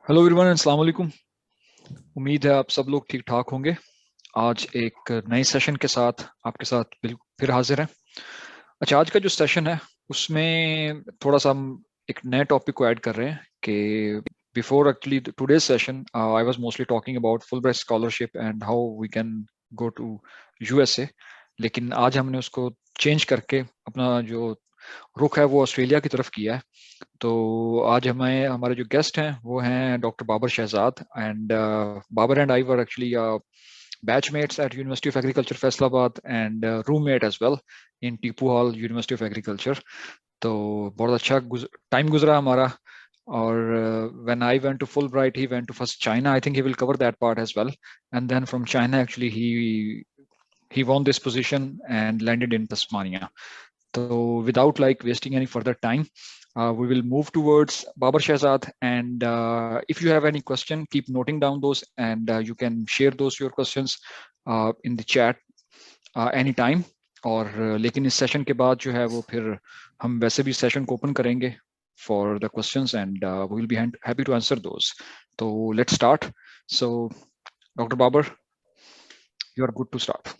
Hello everyone, अस्सलाम वालेकुम। उम्मीद है आप सब लोग ठीक ठाक होंगे। आज एक नए सेशन के साथ आपके साथ बिल्कुल फिर हाजिर हैं। अच्छा, आज का जो सेशन है उसमें थोड़ा सा हम एक नए टॉपिक को ऐड कर रहे हैं कि before actually today's session I was mostly talking about Fulbright scholarship and how we can go to USA. लेकिन आज हमने उसको चेंज करके अपना जो रुख है वो ऑस्ट्रेलिया की तरफ किया है। तो आज हमें हमारे जो गेस्ट हैं वो हैं doctor Babar Shahzad and Babar and I were actually batchmates at University of Agriculture Faisalabad and roommate as well in Tipu Hall University of Agriculture. तो बहुत अच्छा टाइम गुजरा हमारा। और when I went to Fulbright, he went to first China. I think he will cover that part as well. And then from China, actually, he won this position and landed in Tasmania. So without like wasting any further time, we will move towards Babar Shahzad. And if you have any question, keep noting down those, and you can share those your questions in the chat anytime. और लेकिन इस session के बाद जो है वो फिर हम वैसे भी सेशन को ओपन करेंगे for the questions, and we will be happy to answer those. So let's start. So Dr. Babar, you are good to start.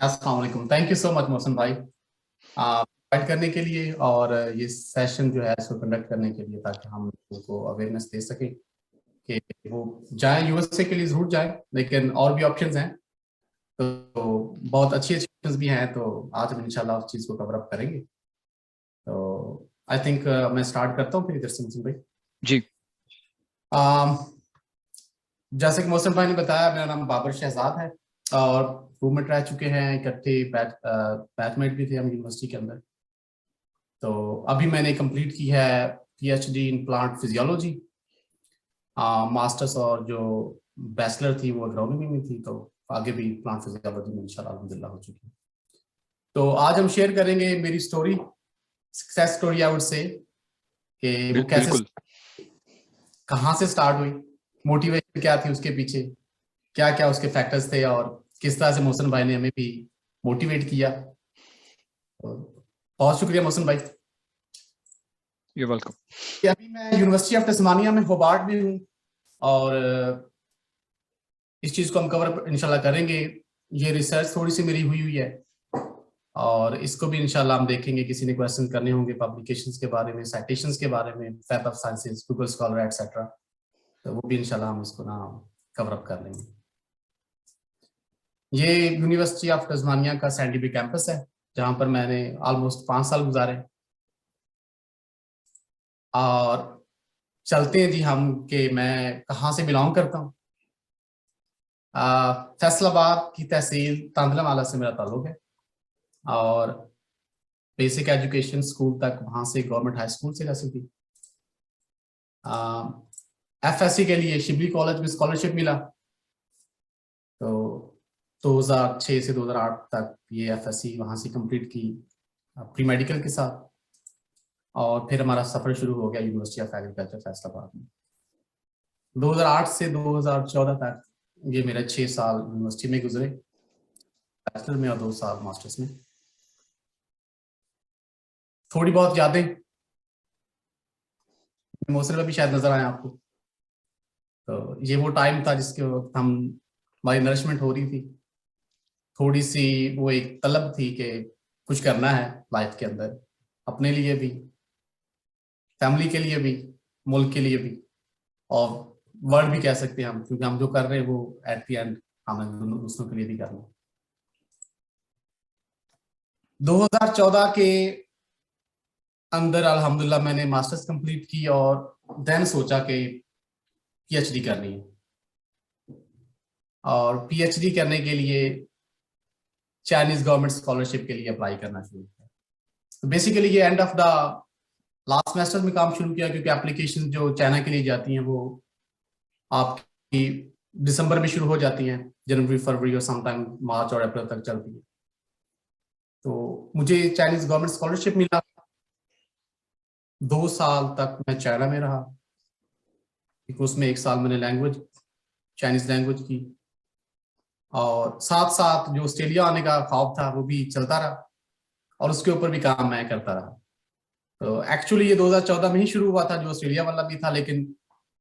अस्सलाम वालेकुम। Thank you so much Mohsin भाई इनवाइट करने के लिए और ये सेशन जो है इसको कंडक्ट करने के लिए, ताकि हम लोगों को अवेयरनेस दे सकें कि वो जाएं यूएसए के लिए जरूर जाएं, लेकिन और भी ऑप्शंस हैं। तो बहुत अच्छी ऑप्शंस भी हैं। तो आज हम इंशाल्लाह उस चीज को कवर अप करेंगे। तो आई थिंक मैं स्टार्ट करता हूँ फिर इधर से मोहसिन भाई जी। जैसे कि मोहसिन भाई ने बताया, मेरा नाम बाबर शहजाद है और रूममेट रह चुके हैं, इकट्ठे बैचमेट भी थे हम यूनिवर्सिटी के अंदर। तो अभी मैंने कंप्लीट की है PhD in plant physiology, masters, और जो बैचलर थी वो एग्रोनॉमी में थी। तो आगे भी प्लांट फिजियोलॉजी में इंशाल्लाह अल्हम्दुलिल्लाह हो चुकी है। तो आज हम शेयर करेंगे मेरी story, success story I would say, कि वो कैसे, कहाँ से स्टार्ट हुई, मोटिवेशन क्या थी उसके पीछे, क्या क्या उसके फैक्टर्स थे, और किस तरह से मोहसिन भाई ने हमें भी मोटिवेट किया। बहुत शुक्रिया मोहसिन भाई। You're welcome. अभी मैं यूनिवर्सिटी ऑफ तस्मानिया में होबार्ट में हूँ और इस चीज को हम कवर इंशाल्लाह करेंगे। ये रिसर्च थोड़ी सी मेरी हुई है और इसको भी इंशाल्लाह हम देखेंगे। किसी ने क्वेश्चन करने होंगे पब्लिकेशंस के बारे में, साइटेशंस के बारे में, web of sciences, Google scholar etcetera, तो वो भी इंशाल्लाह हम इसको ना कवर अप कर लेंगे। ये यूनिवर्सिटी ऑफ तस्मानिया का साइंटिफिक कैंपस है, जहां पर मैंने ऑलमोस्ट 5 साल गुजारे। और चलते हैं जी हम कि मैं कहाँ से बिलोंग करता हूँ। फैसलाबाद की तहसील तांदलामाला से मेरा ताल्लुक है और बेसिक एजुकेशन स्कूल तक वहाँ से गवर्नमेंट हाई स्कूल से हासिल की। एफएससी के लिए शिबली कॉलेज में स्कॉलरशिप मिला। तो 2006 से 2008 तक ये एफएससी वहाँ से कंप्लीट की प्री मेडिकल के साथ, और फिर हमारा सफर शुरू हो गया यूनिवर्सिटी ऑफ एग्रीकल्चर फैसलाबाद में। 2008 से 2014 तक ये मेरे 6 साल यूनिवर्सिटी में गुजरे, बैचलर में, और 2 साल मास्टर्स में। थोड़ी बहुत यादें मोहसिन में भी शायद नजर आए आपको। तो ये वो टाइम था जिसके वक्त हमारी नरिशमेंट हो रही थी। थोड़ी सी वो एक तलब थी कि कुछ करना है लाइफ के अंदर, अपने लिए भी, फैमिली के लिए भी, मुल्क के लिए भी, और वर्ल्ड भी कह सकते हैं हम, क्योंकि हम जो कर रहे हैं वो एट द एंड हमें दूसरों के लिए भी करना है। 2014 के अंदर अल्हम्दुलिल्लाह मैंने मास्टर्स कंप्लीट की और देन सोचा कि पीएचडी करनी है। और पीएचडी करने के लिए चाइनीज गवर्नमेंट स्कॉलरशिप के लिए अप्लाई करना शुरू किया। तो बेसिकली ये end of the last semester में काम शुरू किया, क्योंकि एप्लीकेशन जो चाइना के लिए जाती हैं वो आपकी दिसंबर में शुरू हो जाती हैं, जनवरी फरवरी और समटाइम मार्च और अप्रैल तक चलती है। तो मुझे चाइनीज गवर्नमेंट स्कॉलरशिप मिला। 2 साल तक मैं चाइना में रहा, क्योंकि उसमें 1 साल मैंने चाइनीज लैंग्वेज की, और साथ साथ जो ऑस्ट्रेलिया आने का ख्वाब था वो भी चलता रहा, और उसके ऊपर भी काम मैं करता रहा। तो एक्चुअली ये 2014 में ही शुरू हुआ था, जो ऑस्ट्रेलिया वाला भी था, लेकिन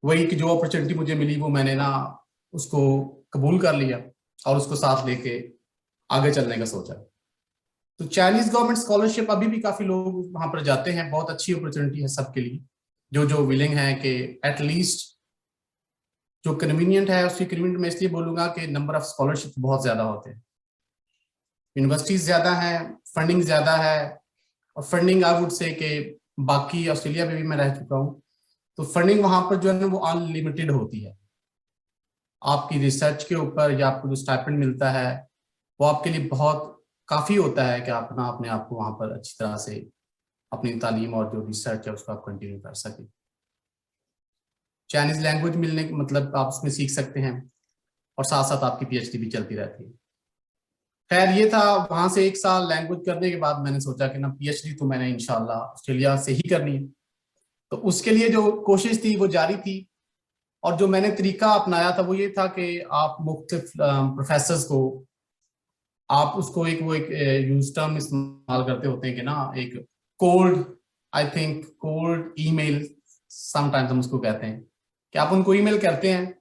वही कि जो अपॉर्चुनिटी मुझे मिली वो मैंने ना उसको कबूल कर लिया और उसको साथ लेके आगे चलने का सोचा। तो चाइनीज गवर्नमेंट स्कॉलरशिप अभी भी काफी लोग वहां पर जाते हैं, बहुत अच्छी अपॉर्चुनिटी है सबके लिए, जो जो विलिंग है कि एटलीस्ट जो कन्वीनियंट है उसकी कन्वीनियंट मैं इसलिए बोलूंगा कि नंबर ऑफ स्कॉलरशिप बहुत ज्यादा होते हैं, यूनिवर्सिटीज ज्यादा है, फंडिंग ज्यादा है। और फंडिंग आई वुड से कि बाकी ऑस्ट्रेलिया में भी मैं रह चुका हूँ, तो फंडिंग वहां पर जो है ना वो अनलिमिटेड होती है। आपकी रिसर्च के ऊपर या आपको जो स्टाइपेंड मिलता है वो आपके लिए बहुत काफी होता है कि आप ना अपने आप को वहां पर अच्छी तरह से अपनी तालीम और जो रिसर्च है उसको आप कंटिन्यू कर सकें। चाइनीज लैंग्वेज मिलने का मतलब आप उसमें सीख सकते हैं और साथ साथ आपकी पीएचडी भी चलती रहती है। खैर ये था, वहां से 1 साल लैंग्वेज करने के बाद मैंने सोचा कि ना पीएचडी तो मैंने इंशाल्लाह ऑस्ट्रेलिया से ही करनी है। तो उसके लिए जो कोशिश थी वो जारी थी, और जो मैंने तरीका अपनाया था वो ये था कि आप मुख्तलिफ प्रोफेसर्स को आप उसको एक वो एक यूज टर्म इस्तेमाल करते होते हैं कि ना एक cold, I think cold email sometimes हम उसको कहते हैं, कि आप उनको ईमेल करते हैं,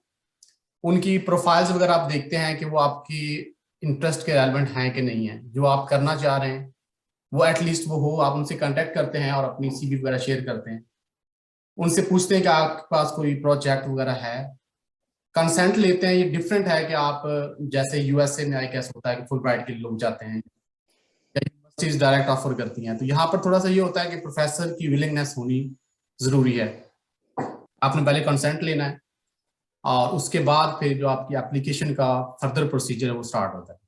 उनकी प्रोफाइल्स वगैरह आप देखते हैं कि वो आपकी इंटरेस्ट के रेलेवेंट हैं कि नहीं है, जो आप करना चाह रहे हैं वो एटलीस्ट वो हो। आप उनसे कांटेक्ट करते हैं और अपनी सीवी वगैरह शेयर करते हैं, उनसे पूछते हैं कि आपके पास कोई प्रोजेक्ट वगैरह है, कंसेंट लेते हैं। ये डिफरेंट है कि आप जैसे यूएसए में आई कैसे होता है कि फुल ब्राइट के लिए लोग जाते हैं या यूनिवर्सिटीज डायरेक्ट ऑफर करती हैं, तो यहाँ पर थोड़ा सा ये होता है कि प्रोफेसर की विलिंगनेस होनी जरूरी है। आपने पहले कंसेंट लेना है और उसके बाद फिर जो आपकी एप्लीकेशन का फर्दर प्रोसीजर है वो स्टार्ट होता है।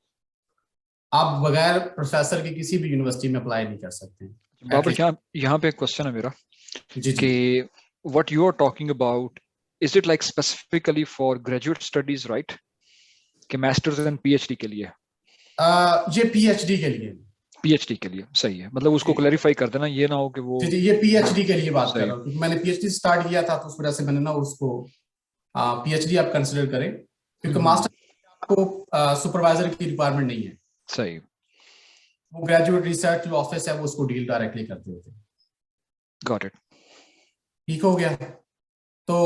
आप बगैर प्रोफेसर के किसी भी यूनिवर्सिटी में अप्लाई नहीं कर सकते बाबर, एटलीस्ट। यहाँ पे एक क्वेश्चन है मेरा जी जी। कि what you are talking about, is it like specifically for graduate studies, right? कि मास्टर्स एंड पीएचडी के लिए? ये पीएचडी के लिए। पीएचडी के लिए सही है, मतलब उसको जी क्लैरिफाई कर देना, ये ना हो कि वो जी जी, ये पीएचडी के लिए बात कर सही। रहा हूँ क्योंकि मैंने पीएचडी स्टार्ट किया था, तो उस वजह से मैंने ना उसको पीएचडी आप कंसिडर करें, क्योंकि मास्टर आपको सुपरवाइजर की रिक्वायरमेंट नहीं है। सही। वो ग्रेजुएट रिसर्च जो ऑफिस है वो उसको डील डायरेक्टली करते होते हैं। Got it. ठीक हो गया। तो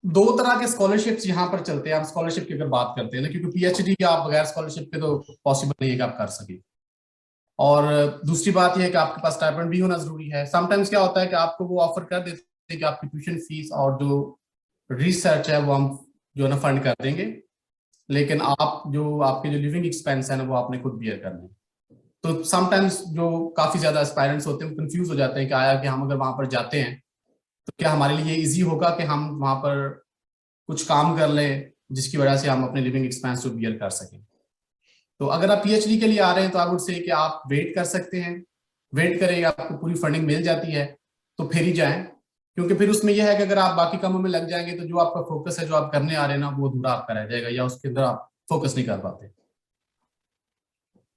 दो तरह के स्कॉलरशिप्स यहाँ पर चलते हैं। आप स्कॉलरशिप की अगर बात करते हैं ना, क्योंकि पीएचडी आप बगैर स्कॉलरशिप के तो पॉसिबल नहीं है कि आप कर सके। और दूसरी बात यह है कि आपके पास स्टाइपेंड भी होना जरूरी है। समटाइम्स क्या होता है कि आपको वो ऑफर कर देते हैं कि आपकी ट्यूशन फीस और जो रिसर्च है वो हम जो है ना फंड कर देंगे, लेकिन आप जो आपके जो लिविंग एक्सपेंस है ना वो आपने खुद बियर करने हैं। तो समटाइम्स जो काफी ज्यादा एस्पायरेंट्स होते हैं कंफ्यूज हो जाते हैं कि आया कि हम अगर वहां पर जाते हैं तो क्या हमारे लिए इजी होगा कि हम वहां पर कुछ काम कर लें जिसकी वजह से हम अपने लिविंग एक्सपेंस को बियर कर सकें। तो अगर आप पीएचडी के लिए आ रहे हैं तो आई वुड से कि आप वेट कर सकते हैं, वेट करें, आपको पूरी फंडिंग मिल जाती है तो फिर ही जाएं, क्योंकि फिर उसमें यह है कि अगर आप बाकी कामों में लग जाएंगे तो जो आपका फोकस है जो आप करने आ रहे हैं ना वो अधूरा आपका रह जाएगा या उसके अंदर आप फोकस नहीं कर पाते।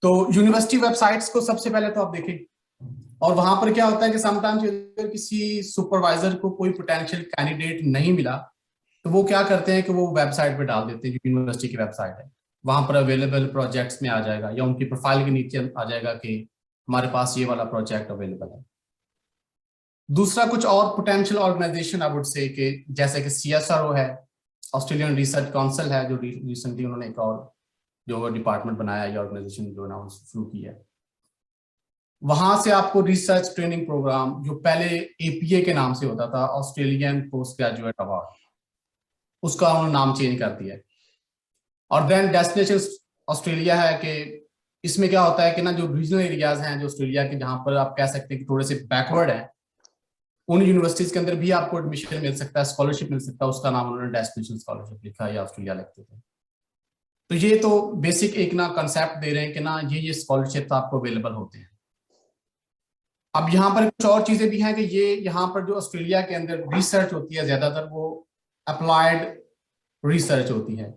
तो यूनिवर्सिटी वेबसाइट्स को सबसे पहले तो आप देखें, और वहां पर क्या होता है कि समटाइम्स अगर किसी सुपरवाइजर को कोई पोटेंशियल कैंडिडेट नहीं मिला तो वो क्या करते हैं कि वो वेबसाइट पे डाल देते हैं, जो यूनिवर्सिटी की वेबसाइट है वहां पर अवेलेबल प्रोजेक्ट्स में आ जाएगा या उनकी प्रोफाइल के नीचे आ जाएगा कि हमारे पास ये वाला प्रोजेक्ट अवेलेबल है। दूसरा कुछ और potential organisation I would say कि जैसे कि सीएसआरओ है, ऑस्ट्रेलियन रिसर्च काउंसिल है, जो रिसेंटली उन्होंने एक और जो डिपार्टमेंट बनाया या ऑर्गेनाइजेशन जो ना शुरू की है, वहां से आपको रिसर्च ट्रेनिंग प्रोग्राम जो पहले एपीए के नाम से होता था, ऑस्ट्रेलियन पोस्ट ग्रेजुएट अवार्ड, उसका उन्होंने नाम चेंज कर दिया है। और देन डेस्टिनेशन ऑस्ट्रेलिया है कि इसमें क्या होता है कि ना जो रीजनल एरियाज हैं जो ऑस्ट्रेलिया के जहां पर आप कह सकते हैं कि थोड़े से बैकवर्ड है, उन यूनिवर्सिटीज के अंदर भी आपको एडमिशन मिल सकता है, स्कॉलरशिप मिल सकता है, उसका नाम उन्होंने डेस्टिनेशन स्कॉलरशिप लिखा है या ऑस्ट्रेलिया लिखते थे। तो ये तो बेसिक एक ना कंसेप्ट दे रहे हैं कि ना ये स्कॉलरशिप आपको अवेलेबल होते हैं। अब यहाँ पर कुछ और चीजें भी हैं कि ये यहाँ पर जो ऑस्ट्रेलिया के अंदर रिसर्च होती है ज्यादातर वो अप्लाइड रिसर्च होती है,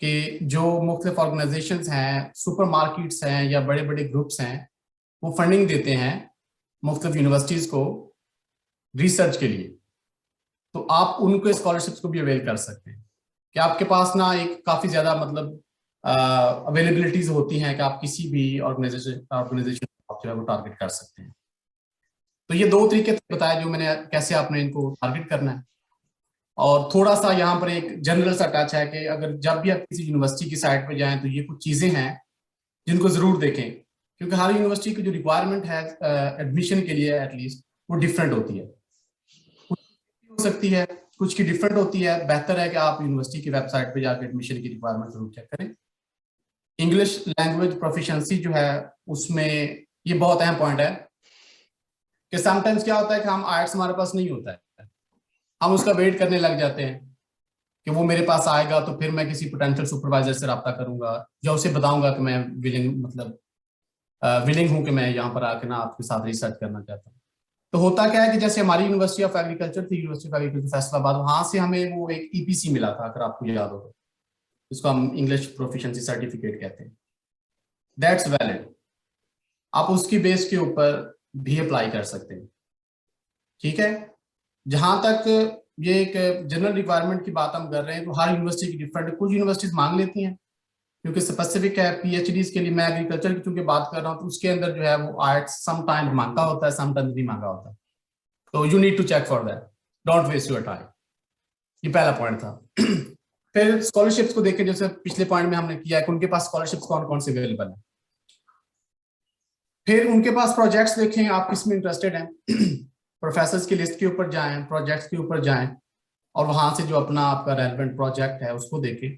कि जो मुख्तलिफ ऑर्गेनाइजेशंस हैं, सुपर मार्केट्स हैं या बड़े बड़े ग्रुप्स हैं, वो फंडिंग देते हैं मुख्तलिफ यूनिवर्सिटीज को रिसर्च के लिए। तो आप उनके स्कॉलरशिप्स को भी अवेल कर सकते हैं कि आपके पास ना एक काफी ज्यादा मतलब अवेलेबिलिटीज होती हैं कि आप किसी भी ऑर्गेनाइजेशन जो है वो टारगेट कर सकते हैं। तो ये दो तरीके बताए जो मैंने कैसे आपने इनको टारगेट करना है। और थोड़ा सा यहाँ पर एक जनरल सा टच है कि अगर जब भी आप किसी यूनिवर्सिटी की साइट पे जाएं तो ये कुछ चीजें हैं जिनको जरूर देखें, क्योंकि हर यूनिवर्सिटी की जो रिक्वायरमेंट है एडमिशन के लिए एटलीस्ट वो डिफरेंट होती है, कुछ हो सकती है, कुछ की डिफरेंट होती है। बेहतर है कि आप यूनिवर्सिटी की वेबसाइट पे जाकर एडमिशन की रिक्वायरमेंट जरूर चेक करें। इंग्लिश लैंग्वेज प्रोफिशिएंसी जो है उसमें ये बहुत अहम पॉइंट है कि समटाइम्स क्या होता है कि हम आइट्स हमारे पास नहीं होता है, हम उसका वेट करने लग जाते हैं कि वो मेरे पास आएगा तो फिर मैं किसी पोटेंशियल सुपरवाइजर से रब्ता करूंगा या उसे बताऊंगा कि मैं विलिंग हूं कि मैं यहाँ पर आके ना आपके साथ रिसर्च करना चाहता हूँ। तो होता क्या है कि जैसे हमारी यूनिवर्सिटी ऑफ एग्रीकल्चर थी, यूनिवर्सिटी ऑफ एग्रीकल्चर फैसलाबाद, वहां से हमें वो एक ईपीसी मिला था, अगर आपको याद हो तो, जिसको हम इंग्लिश प्रोफिशिएंसी सर्टिफिकेट कहते हैं। दैट्स वैलिड, आप उसकी बेस के ऊपर भी अप्लाई कर सकते हैं। ठीक है, जहां तक ये एक जनरल रिक्वायरमेंट की बात हम कर रहे हैं तो हर यूनिवर्सिटी की डिफरेंट, कुछ यूनिवर्सिटीज मांग लेती हैं क्योंकि स्पेसिफिक है पीएचडीज के लिए। मैं एग्रीकल्चर की चूंकि बात कर रहा हूँ तो उसके अंदर जो है वो आर्ट्स समटाइम मांगा होता है, समटाइम नहीं मांगा होता, तो you need to check for that, don't waste your time. ये पहला पॉइंट था। फिर स्कॉलरशिप्स को देखें, जैसे पिछले पॉइंट में हमने किया है कि उनके पास स्कॉलरशिप्स कौन कौन से अवेलेबल है। फिर उनके पास प्रोजेक्ट्स देखें, आप किस में इंटरेस्टेड हैं। प्रोफेसर्स की लिस्ट के ऊपर जाएं, प्रोजेक्ट्स के ऊपर जाएं और वहां से जो अपना आपका रेलेवेंट प्रोजेक्ट है उसको देखें।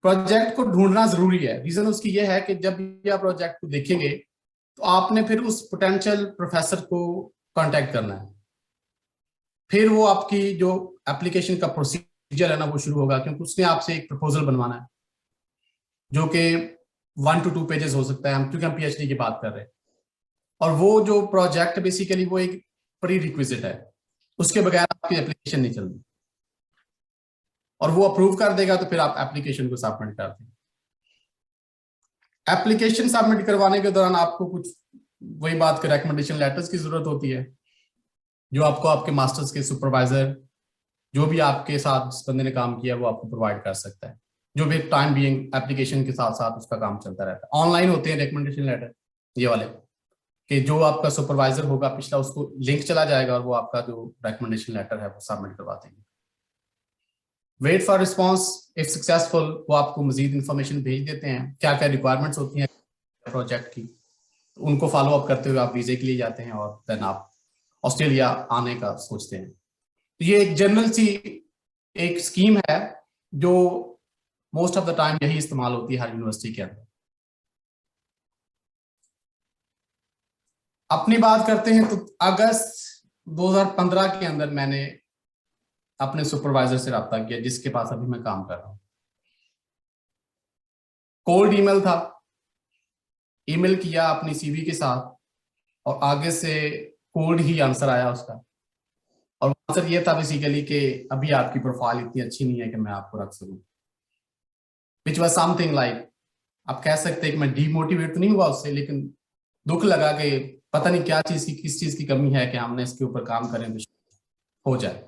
प्रोजेक्ट को ढूंढना जरूरी है, रीजन उसकी ये है कि जब भी आप प्रोजेक्ट को देखेंगे तो आपने फिर उस पोटेंशियल प्रोफेसर को कांटेक्ट करना है। फिर वो आपकी जो एप्लीकेशन का प्रोसीजर है ना वो शुरू होगा, क्योंकि उसने आपसे एक प्रपोजल बनवाना है जो कि 1 to 2 पेजेस हो सकता है, हम क्योंकि हम पीएचडी की बात कर रहे हैं। और वो जो प्रोजेक्ट बेसिकली वो एक प्री रिक्विजिट है, उसके बगैर आपकी एप्लीकेशन नहीं चलती। और वो अप्रूव कर देगा तो फिर आप एप्लीकेशन को सबमिट कर दें। एप्लीकेशन सबमिट करवाने के दौरान आपको कुछ वही बात कर रिकमेंडेशन लेटर्स की जरूरत होती है, जो आपको आपके मास्टर्स के सुपरवाइजर, जो भी आपके साथ जिस बंदे ने काम किया वो आपको प्रोवाइड कर सकता है, जो भी टाइम बीइंग एप्लीकेशन के साथ साथ उसका काम चलता रहता है। ऑनलाइन होते हैं रिकमेंडेशन लेटर ये वाले, कि जो आपका सुपरवाइजर होगा पिछला उसको लिंक चला जाएगा और वो आपका जो रिकमेंडेशन लेटर है वो सबमिट करवा देंगे। Wait for response if successful, वो आपको मजीद इंफॉर्मेशन भेज देते हैं, क्या क्या रिक्वायरमेंट्स होती हैं प्रोजेक्ट की, उनको फॉलो अप करते हुए आप वीजे के लिए जाते हैं और देन आप ऑस्ट्रेलिया आने का सोचते हैं। तो ये एक जनरल सी एक स्कीम है जो मोस्ट ऑफ द टाइम यही इस्तेमाल होती है हर यूनिवर्सिटी के अंदर। अपनी बात करते हैं तो अगस्त 2015 के अंदर मैंने अपने सुपरवाइजर से रब्ता किया जिसके पास अभी मैं काम कर रहा हूं। कोल्ड ईमेल था, ईमेल किया अपनी सीवी के साथ और आगे से कोल्ड ही आंसर आया उसका। और आंसर ये था बेसिकली कि अभी आपकी प्रोफाइल इतनी अच्छी नहीं है कि मैं आपको रख सकूं, विच वाज समथिंग लाइक, आप कह सकते हैं कि मैं डीमोटिवेट तो नहीं हुआ उससे, लेकिन दुख लगा कि पता नहीं क्या चीज की, किस चीज की कमी है कि हमने इसके ऊपर काम करें तो हो जाए।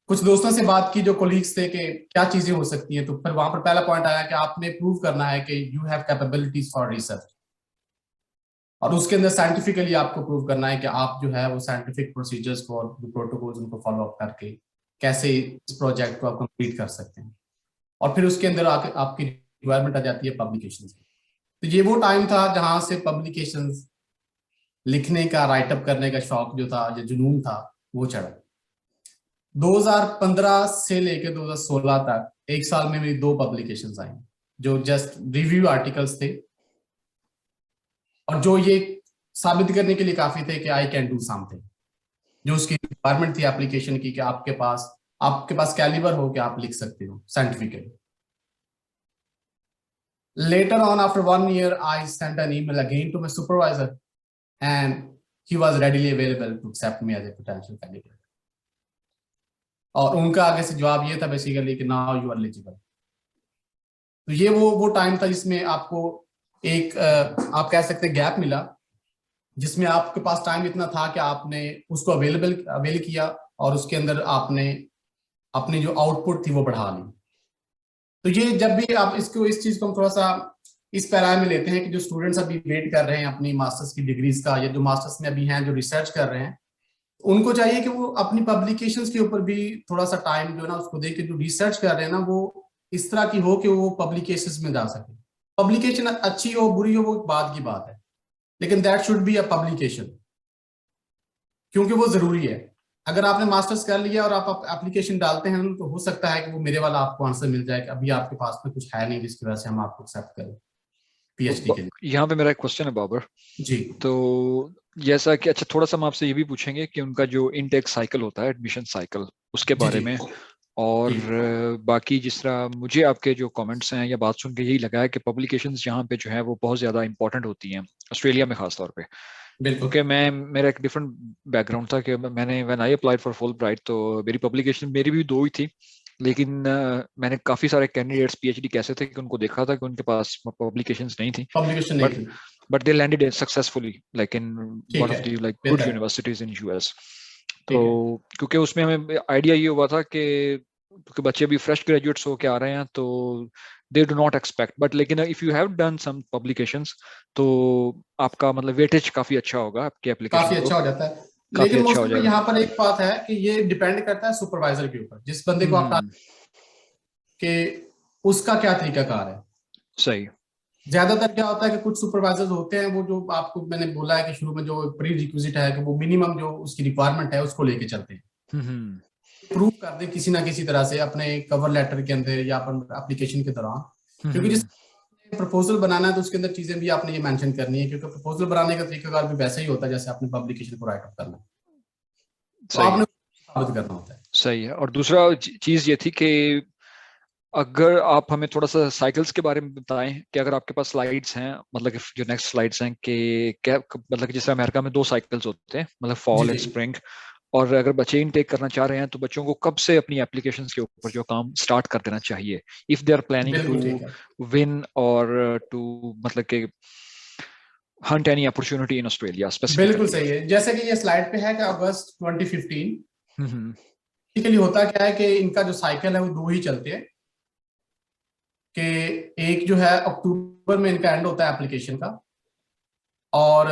कुछ दोस्तों से बात की जो कोलीग्स थे कि क्या चीजें हो सकती हैं, तो फिर वहां पर पहला पॉइंट आया कि आपने प्रूव करना है कि you have capabilities for research, और उसके अंदर साइंटिफिकली आपको प्रूव करना है कि आप जो है वो साइंटिफिक प्रोसीजर्स को और प्रोटोकॉल्स उनको फॉलो अप करके कैसे इस प्रोजेक्ट को आप कंप्लीट कर सकते हैं। और फिर उसके अंदर आपकी रिक्वायरमेंट आ जाती है पब्लिकेशन की। तो ये वो टाइम था जहां से पब्लिकेशन लिखने का, राइटअप करने का शौक जो था, जो जुनून था, वो चढ़ा। 2015 से लेकर 2016 तक एक साल में मेरी 2 पब्लिकेशंस आई जो जस्ट रिव्यू आर्टिकल्स थे, और जो ये साबित करने के लिए काफी थे कि आई कैन डू समथिंग, जो उसकी रिक्वायरमेंट थी एप्लीकेशन की कि आपके पास कैलिबर हो कि आप लिख सकते हो scientifically. Later on after 1 year I sent an email again to my supervisor and he was readily available to accept me as a potential candidate। और उनका आगे से जवाब ये था बेसिकली कि नाउ यू आर एलिजिबल। तो ये वो टाइम था जिसमें आपको एक आप कह सकते हैं गैप मिला, जिसमें आपके पास टाइम इतना था कि आपने उसको अवेल किया और उसके अंदर आपने अपनी जो आउटपुट थी वो बढ़ा ली। तो ये जब भी आप इस चीज को हम थोड़ा सा इस पैरा में लेते हैं कि जो स्टूडेंट्स अभी वेट कर रहे हैं अपनी मास्टर्स की डिग्रीज का, या जो मास्टर्स में अभी हैं जो रिसर्च कर रहे हैं, उनको चाहिए कि वो अपनी पब्लिकेशंस के ऊपर भी थोड़ा सा टाइम जो है ना उसको दे के जो रिसर्च कर रहे हैं ना वो इस तरह की हो कि वो पब्लिकेशंस में जा सके। पब्लिकेशन अच्छी हो बुरी हो वो एक बात की बात है, लेकिन that should be a publication, क्योंकि वो जरूरी है। अगर आपने मास्टर्स कर लिया और आप एप्लीकेशन डालते हैं तो हो सकता है कि वो मेरे वाला आपको आंसर मिल जाए कि अभी आपके पास में कुछ है नहीं जिसकी वजह से हम आपको एक्सेप्ट करें पीएचडी के लिए। यहाँ पे मेरा एक क्वेश्चन है बाबर। जी तो जैसा कि अच्छा, थोड़ा सा हम आपसे ये भी पूछेंगे कि उनका जो इनटेक साइकिल होता है, एडमिशन साइकिल, उसके जी बारे जी में। और जी बाकी जिस तरह मुझे आपके जो कमेंट्स हैं या बात सुन के यही लगा है कि पब्लिकेशंस यहाँ पे जो है वो बहुत ज़्यादा इंपॉर्टेंट होती हैं, ऑस्ट्रेलिया में खास तौर पे। बिल्कुल। क्योंकि मैं, मेरा एक डिफरेंट बैकग्राउंड था कि मैंने when I applied for full bright, तो मेरी पब्लिकेशन मेरी भी दो ही थी। लेकिन मैंने काफ़ी सारे कैंडिडेट्स पीएचडी कैसे थे कि उनको देखा था कि उनके पास पब्लिकेशंस नहीं थी, पब्लिकेशन नहीं बट थी। they landed it successfully like in ठीक one है, of the like good बेहतर, universities in US। तो ठीक है। क्योंकि उसमें हमें आइडिया ये हुआ था कि क्योंकि बच्चे अभी फ्रेश ग्रेजुएट्स होके आ रहे हैं, तो they do not expect, but लेकिन if you have done some publications तो आपका मतलब वेटेज काफी अच्छा होगा आपके एप्लीकेशन काफी को, अच्छा हो जाता है। काफी लेकिन अच्छा हो मोस्टली जाएगा। यहाँ पर एक बात है कि ये डिपेंड करता है सुपरवाइजर के ऊपर, जिस बंदे को आप हम्म। कि उसका क्या तरीकाकार है। सही। ज्यादातर क्या होता है कि कुछ सुपरवाइजर्स होते हैं वो जो आपको मैंने बोला है कि शुरू में जो प्री रिक्विजिट है कि वो मिनिमम जो उसकी रिक्वायरमेंट है उसको लेके चलते हैं, हम्म। प्रूव कर दे किसी ना किसी तरह से अपने कवर लेटर के अंदर या अपन एप्लीकेशन के दौरान। क्योंकि जिस हम्म। प्रपोजल बनाना है तो उसके अंदर चीजें भी आपने ये मेंशन करनी है, क्योंकि प्रपोजल बनाने का तरीकाकार भी वैसा ही होता है जैसे आपने पब्लिकेशन को राइट अप करना है, तो सही आपने है। साबित करना होता है। सही है। और दूसरा चीज ये थी कि अगर आप हमें थोड़ा सा साइकिल्स के बारे में बताएं कि अगर आपके पास स्लाइड्स हैं, मतलब कि जो नेक्स्ट स्लाइड्स हैं कि क्या, मतलब कि जैसे अमेरिका में दो साइकिल्स होते हैं, मतलब जी फॉल जी एंड स्प्रिंग। और अगर बच्चे इनटेक करना चाह रहे हैं तो बच्चों को कब से अपनी एप्लीकेशंस के ऊपर जो काम स्टार्ट कर देना चाहिए, इफ दे आर प्लानिंग बिल्कुल टू ठीक है। विन और टू मतलब कि Hunt any opportunity in Australia बिल्कुल स्पेसिफिकली। सही है, जैसे कि ये स्लाइड पे है कि अगस्त 2015 हम्म। बेसिकली होता क्या है कि इनका जो साइकिल है वो दो ही चलते हैं, कि एक जो है अक्टूबर में इनका एंड होता है एप्लीकेशन का, और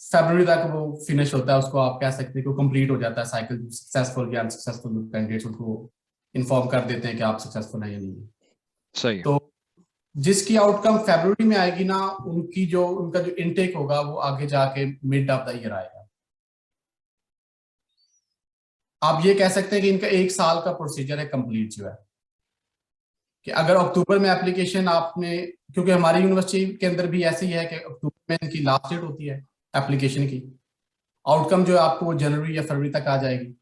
फरवरी तक वो फिनिश होता है, उसको आप कह सकते हैं कि कंप्लीट हो जाता है साइकिल। सक्सेसफुल या अनसक्सेसफुल कैंडिडेट्स उनको इन्फॉर्म कर देते हैं कि आप सक्सेसफुल है या नहीं है। सही। तो जिसकी आउटकम फरवरी में आएगी ना, उनकी जो उनका जो इनटेक होगा वो आगे जाके मिड ऑफ द ईयर आएगा। आप ये कह सकते हैं कि इनका एक साल का प्रोसीजर है कंप्लीट जो है, कि अगर अक्टूबर में एप्लीकेशन आपने, क्योंकि हमारी यूनिवर्सिटी के अंदर भी ऐसे ही है कि अक्टूबर में इनकी लास्ट डेट होती है एप्लीकेशन की, आउटकम जो है आपको वो जनवरी या फरवरी तक आ जाएगी।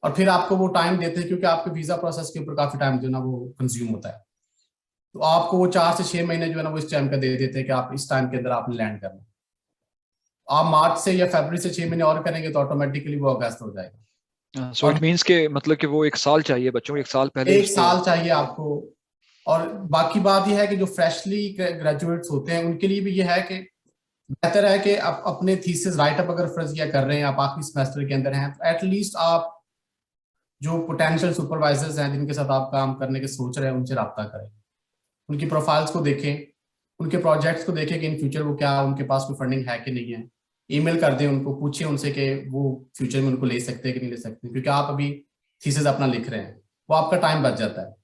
और फिर आपको वो टाइम देते हैं क्योंकि आपके वीजा प्रोसेस के ऊपर काफी टाइम जो है ना वो कंज्यूम होता है, तो आपको वो 4 से 6 महीने जो है ना वो इस टाइम का दे देते हैं कि आप इस टाइम के अंदर आपने लैंड करना। आप मार्च से या फरवरी से 6 महीने और करेंगे तो ऑटोमेटिकली वो अगस्त हो जाएगा। सो और इट मीन्स के मतलब कि वो एक साल चाहिए बच्चों को, एक साल पहले एक उसको। साल चाहिए आपको। और बाकी बात यह है कि जो फ्रेशली ग्रेजुएट्स होते हैं उनके लिए भी ये है कि बेहतर है कि आप अपने थीसिस राइट अप अगर फर्ज किया कर रहे हैं, आप आखिरी सेमेस्टर के अंदर हैं, तो एटलीस्ट आप जो पोटेंशियल सुपरवाइजर्स हैं जिनके साथ आप काम करने के सोच रहे हैं उनसे रब्ता करें, उनकी प्रोफाइल्स को देखें, उनके प्रोजेक्ट्स को देखें कि इन फ्यूचर वो क्या उनके पास कोई फंडिंग है कि नहीं है। ईमेल कर दें उनको, पूछें उनसे कि वो फ्यूचर में उनको ले सकते हैं कि नहीं ले सकते, क्योंकि आप अभी थीसिस अपना लिख रहे हैं, वो आपका टाइम बच जाता है,